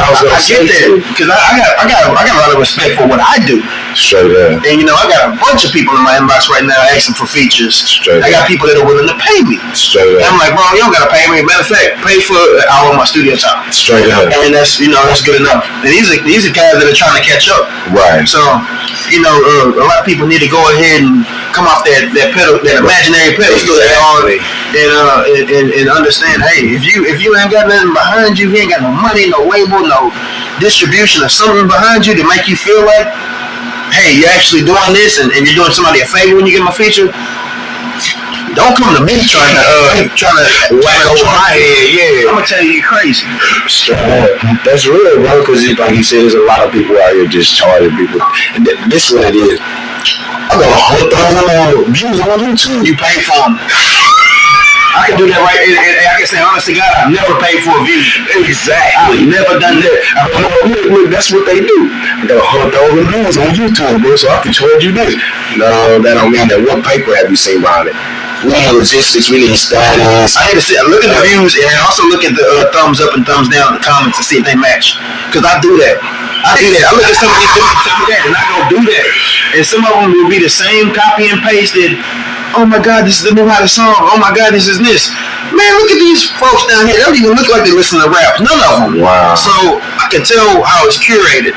I get that because I got a lot of respect for what I do. Straight up. And you know, I got a bunch of people in my inbox right now asking for features. Straight I got people that are willing to pay me. Straight up. And I'm like, bro, you don't gotta pay me. Matter of fact, pay for an hour of my studio time. Straight up. And that's good enough. And these are guys that are trying to catch up. Right. So, you know, a lot of people need to go ahead and come off that imaginary pedestal they're on, and understand, hey, if you ain't got nothing behind you, if you ain't got no money, no label, no distribution, or something behind you to make you feel like, hey, you're actually doing this, and you're doing somebody a favor when you get my feature. Don't come to me trying to whack over my head. Yeah, I'm gonna tell you, you're crazy. That's real, bro. Because like you said, there's a lot of people out here just charging people. And this is what it is. I got 100,000 views on YouTube. You pay for them. I can do that right, and I can say, honestly, God, I've never paid for a view. Exactly. I've never done that. Look, that's what they do. I got 100,000 views on YouTube, bro, so I can charge you this. No, that don't mean that. What paper have you seen behind it? We need logistics, we need status. I had to look at the views and also look at the thumbs up and thumbs down in the comments to see if they match. Because I do that. I look at some of these videos and that, and I go do that. And some of them will be the same copy and pasted. Oh my God, this is the new hottest song. Oh my God, this is this. Man, look at these folks down here. They don't even look like they listen to rap. None of them. Wow. So I can tell how it's curated.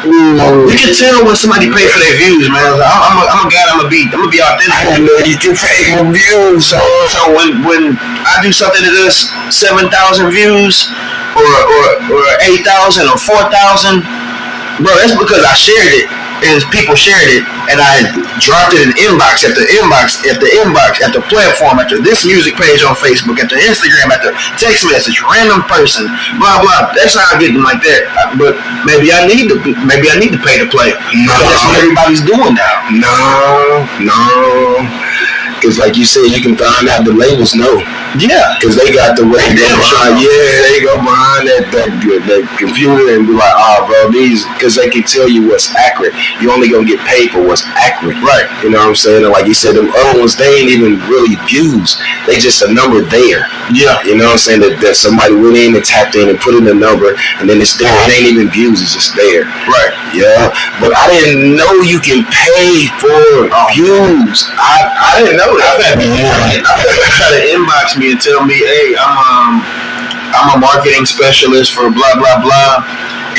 You can tell when somebody pay for their views, man. I'm a guy. I'm gonna be authentic. I didn't know you can pay for views. So when I do something that does 7,000 views or 8,000 or 4,000, bro, that's because I shared it and people shared it, and I dropped it in inbox after inbox after inbox at the platform, after this music page on Facebook, at the Instagram, at the text message, random person, blah blah. That's how I get them like that. But maybe I need to pay to play. No, that's what everybody's doing now. No. Because like you said, you can find out the labels know. Yeah. Because they got the way they go behind that computer and be like, oh, bro, because they can tell you what's accurate. You only gonna get paid for what's accurate. Right. You know what I'm saying? And like you said, them other ones, they ain't even really views. They just a number there. Yeah. You know what I'm saying? That somebody went in and tapped in and put in a number, and then it's there. It ain't even views. It's just there. Right. Yeah. But I didn't know you can pay for views. I didn't know that. I've had people try to inbox me and tell me, hey, I'm a marketing specialist for blah blah blah,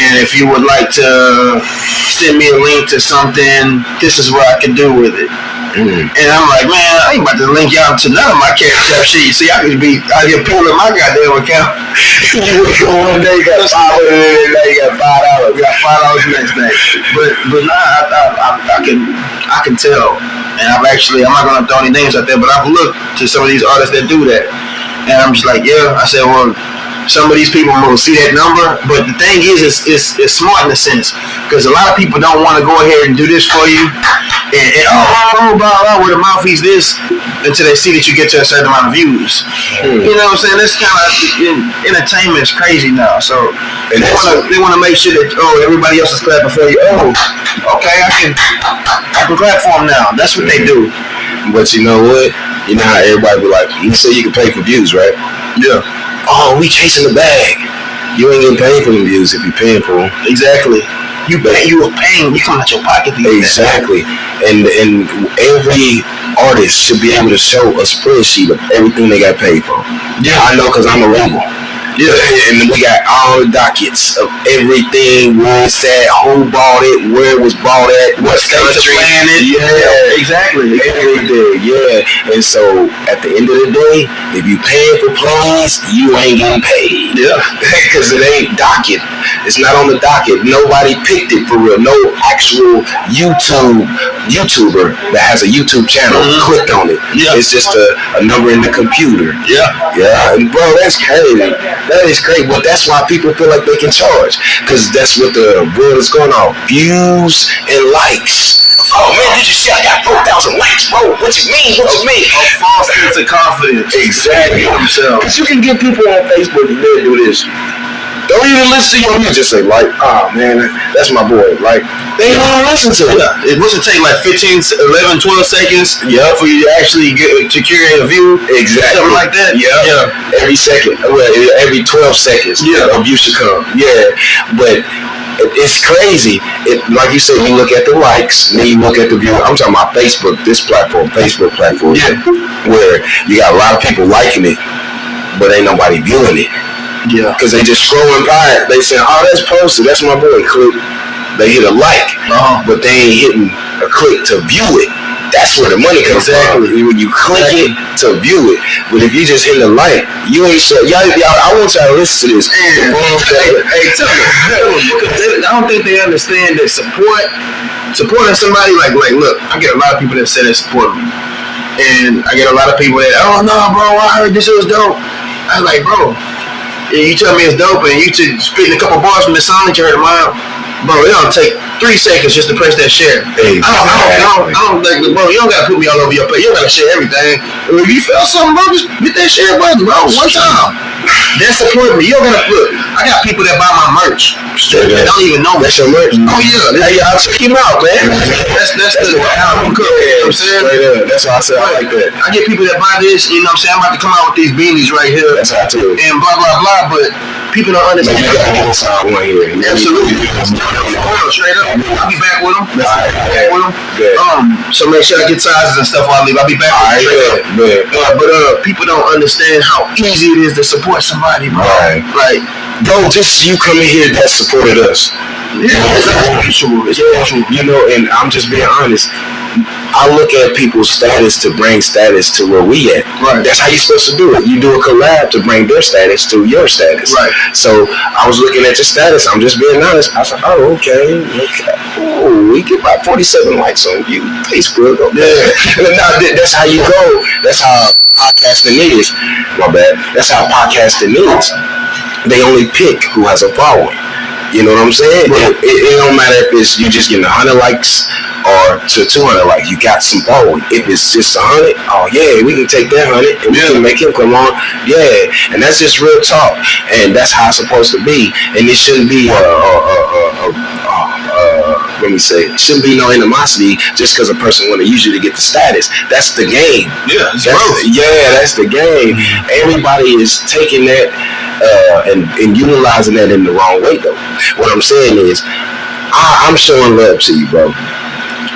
and if you would like to send me a link to something, this is what I can do with it. And I'm like, man, I ain't about to link y'all to none of my Cash App shit. See, I could be out here pulling my goddamn account. One day you got $500, and now you got $5. We got $5 next day. But nah, I can tell. And I'm not gonna throw any names out there, but I've looked to some of these artists that do that, and I'm just like, yeah. I said, well, some of these people will see that number, but the thing is, it's smart in a sense, because a lot of people don't want to go ahead and do this for you, and blah blah, where the mouthpiece this, until they see that you get to a certain amount of views. You know what I'm saying? That's kind of entertainment is crazy now, so they want to make sure that everybody else is clapping for you. Okay, I can clap for them now. That's what they do. But you know what? You know how everybody be like, you say you can pay for views, right? Yeah. Oh, we chasing the bag. You ain't getting paid for them views if you're paying for them. Exactly. You are paying. You come out your pocket. Exactly. And every artist should be able to show a spreadsheet of everything they got paid for. Yeah. I know because I'm a rebel. Yeah, and we got all the dockets of everything, where it's at, who bought it, where it was bought at, what country. Yeah, exactly. Everything, yeah. And so at the end of the day, if you paying for plays, you ain't getting paid. Yeah, because it ain't docket. It's not on the docket. Nobody picked it for real. No actual YouTuber that has a YouTube channel clicked on it. Yeah. It's just a number in the computer. Yeah. And bro, that's crazy. That is great, but that's why people feel like they can charge, because that's what the world is going on. Views and likes. Oh man, did you see I got 4,000 likes, bro? What you mean? A false sense of confidence. Exactly. Because you can get people on Facebook and they'll do this. Don't even listen to your music. Just say, like, oh man, that's my boy. Like, they don't even listen to it. Yeah. It must take like 15, 11, 12 seconds for you to actually get to curate a view. Exactly. Something like that. Yeah. Every second. Well, every 12 seconds. Yeah. A view should come. Yeah. But it's crazy. Like you said, you look at the likes, then you look at the view. I'm talking about Facebook platform. Yeah. Where you got a lot of people liking it, but ain't nobody viewing it. Yeah. Because they just scrolling by it. They say, oh, that's posted. That's my boy. Click. They hit a like, but they ain't hitting a click to view it. That's where the money comes from. When you click it to view it. But if you just hit the like, you ain't so. Y'all, I want y'all to listen to this. Hey, tell me. I don't think they understand that supporting somebody, like, look, I get a lot of people that say they support me. And I get a lot of people that, oh, no, bro, I heard this was dope. I was like, bro, you tell me it's dope, and you spitting a couple bars from the song that you heard of mine, bro, it don't take 3 seconds just to press that share. Exactly. I don't like, bro, you don't gotta put me all over your page. You don't gotta share everything. If you feel something, bro, just hit that share button, bro, one time. That's supporting me. You don't gotta look. I got people that buy my merch that don't even know me. That's your merch. Oh yeah. Hey, y'all check him out, man. That's the how I'm cooking. You know what I'm saying? That's why I said I like that. I get people that buy this. You know what I'm saying? I'm about to come out with these beanies right here. That's how I do. And blah blah blah. But people don't understand. You gotta get inside one here. Absolutely. Straight up. I'll be back with them. Good. So make sure I get sizes and stuff while I leave. I'll be back with them. But people don't understand how easy it is to support somebody, bro. Right. Like, bro, just you coming here that supported us. Yeah, it's mutual. You know, and I'm just being honest. I look at people's status to bring status to where we at. Right. That's how you're supposed to do it. You do a collab to bring their status to your status. Right. So I was looking at your status. I'm just being honest. I was like, oh, okay. Oh, we get about 47 likes on you. Facebook. Okay. Yeah. That's how you go. That's how podcasting is. My bad. That's how podcasting is. They only pick who has a following. You know what I'm saying? Right. It don't matter if it's you just getting 100 likes or to 200 likes. You got some following. If it's just 100, oh yeah, we can take that 100 and we can make him come on. Yeah, and that's just real talk, and that's how it's supposed to be. And it shouldn't be let me say, it shouldn't be no animosity just because a person want to use you to get the status. That's the game. Yeah, that's the game. Everybody is taking that and utilizing that in the wrong way, though. What I'm saying is, I'm showing love to you, bro.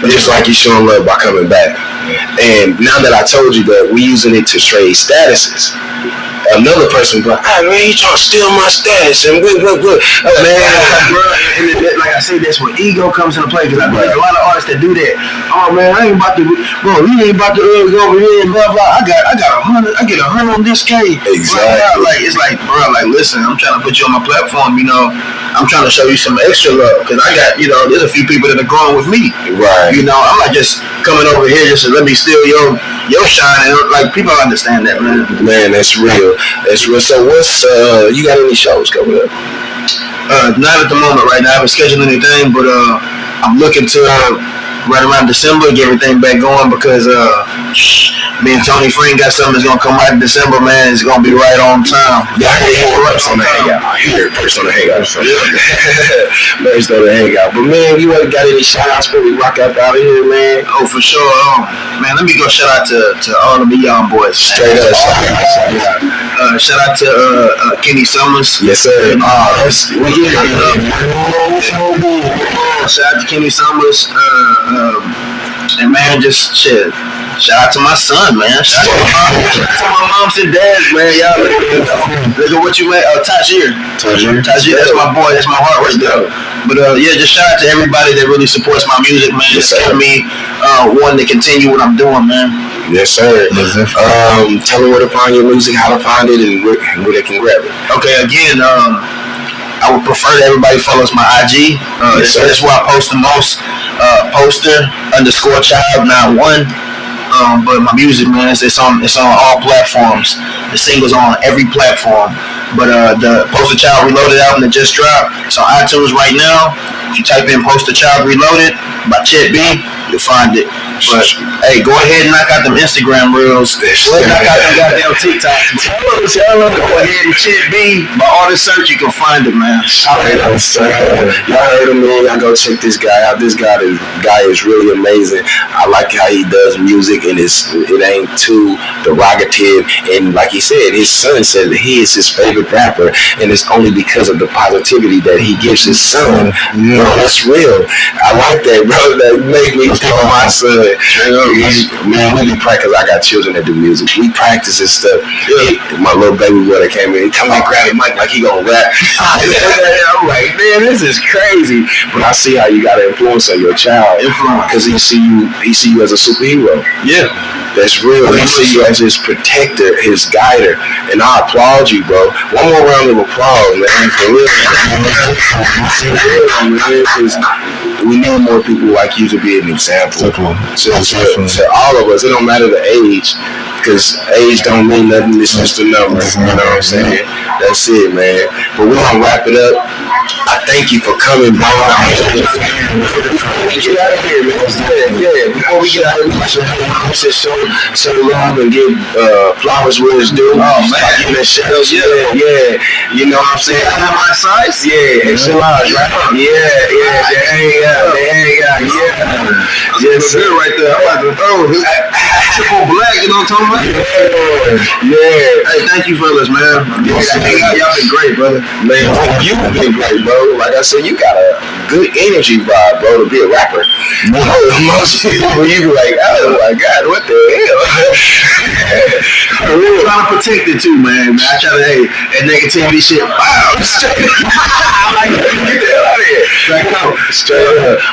Just like you're showing love by coming back. And now that I told you that we using it to trade statuses, another person go, ah, man, you trying to steal my status and good. Man, bro, and like I say, that's where ego comes into play. Because I feel like a lot of artists that do that. Oh man, I ain't about to, bro. You ain't about to go over here and blah blah. I got 100. I get 100 on this K. Exactly. Like it's like, bro. Like listen, I'm trying to put you on my platform. You know, I'm trying to show you some extra love because I got, you know, there's a few people that are growing with me. Right. You know, I'm not just coming over here just to let me steal your shine. And like people understand that, man. Man, that's real. That's real. So what's you got any shows coming up? Not at the moment right now. I haven't scheduled anything, but I'm looking to right around December get everything back going because me and Tony Frank got something that's gonna come out in December, man. It's gonna be right on time. Yeah, first on the hangout. First on the hangout. First on the hangout. But man, you ain't got any shout outs before we rock up out of here, man? Oh, for sure. Man, let me go shout out to all of the young boys. Straight up. Shout out to Kenny Summers. Yes, sir. Shout out to Kenny Summers. And man, just shit. Shout out to my son, man. Shout out to my moms and dads, man. Y'all look at what you made. Tajir, that's my boy. That's my heart right there. But yeah, just shout out to everybody that really supports my music, man. Just giving me wanting to continue what I'm doing, man. Yes, sir. Tell them where to find your music, how to find it, and where they can grab it. Okay, again, I would prefer that everybody follows my IG. That's where I post the most. Poster_child91. But my music, man, it's on all platforms. The single's on every platform. But the Poster Child Reloaded album that just dropped, it's on iTunes right now. If you type in Poster Child Reloaded by Chet B, you'll find it. But hey, go ahead and knock out them Instagram reels. Go ahead and knock out them goddamn TikToks. Go ahead and Chet B. By all the search, you can find it, man. Y'all heard him, man. Y'all go check this guy out. This guy is really amazing. I like how he does music, and it ain't too derogative. And like he said, his son said that he is his favorite rapper, and it's only because of the positivity that he gives his son. Bro, that's real. I like that, bro. That make me tell my son. Man, we be practice. I got children that do music. We practice and stuff. My little baby boy that came in, he come and grab the mic like he gonna rap. I'm like, man, this is crazy. But I see how you got an influence on your child, because he see you as a superhero. Yeah, that's real. He see you as his protector, his guider, and I applaud you, bro. One more round of applause, man, for real. Because we need more people like you to be an example to all of us. It don't matter the age, because age don't mean nothing. It's just a number. You know what I'm saying? That's it, man. But we're gonna wrap it up. I thank you for coming, bro. Before we get out of here, man. Before we get out of here, just show love and give flowers where it's due. Oh man, giving that shit else. Yeah. You know what I'm saying? My size? Yeah, extra large, right? Yeah. They hang out. Yeah. Yes, sir. Right there. I'm about to throw it. Triple black, you know what I'm talking about? Yeah. Hey, thank you, fellas, man. Y'all been great, brother. Man, you've been great, bro. Like I said, you got a good energy vibe, bro, to be a rapper. Most people, you be like, oh my God, what the hell? I'm trying to protect it too, man. I try to, that negativity shit, wow. I'm like, get the hell out of here. Straight up.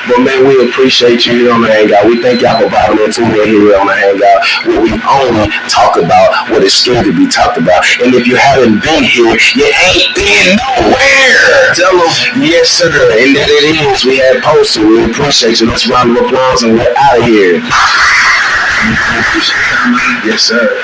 But man, we appreciate you here on the Hangout. We thank y'all for vibing into me here on the Hangout, where we only talk about what is scared to be talked about. And if you haven't been here, you ain't been nowhere. Tell them. Yes, sir. And that it is. We had posted. We appreciate you. Let's round of applause and we're out of here. Yes, sir.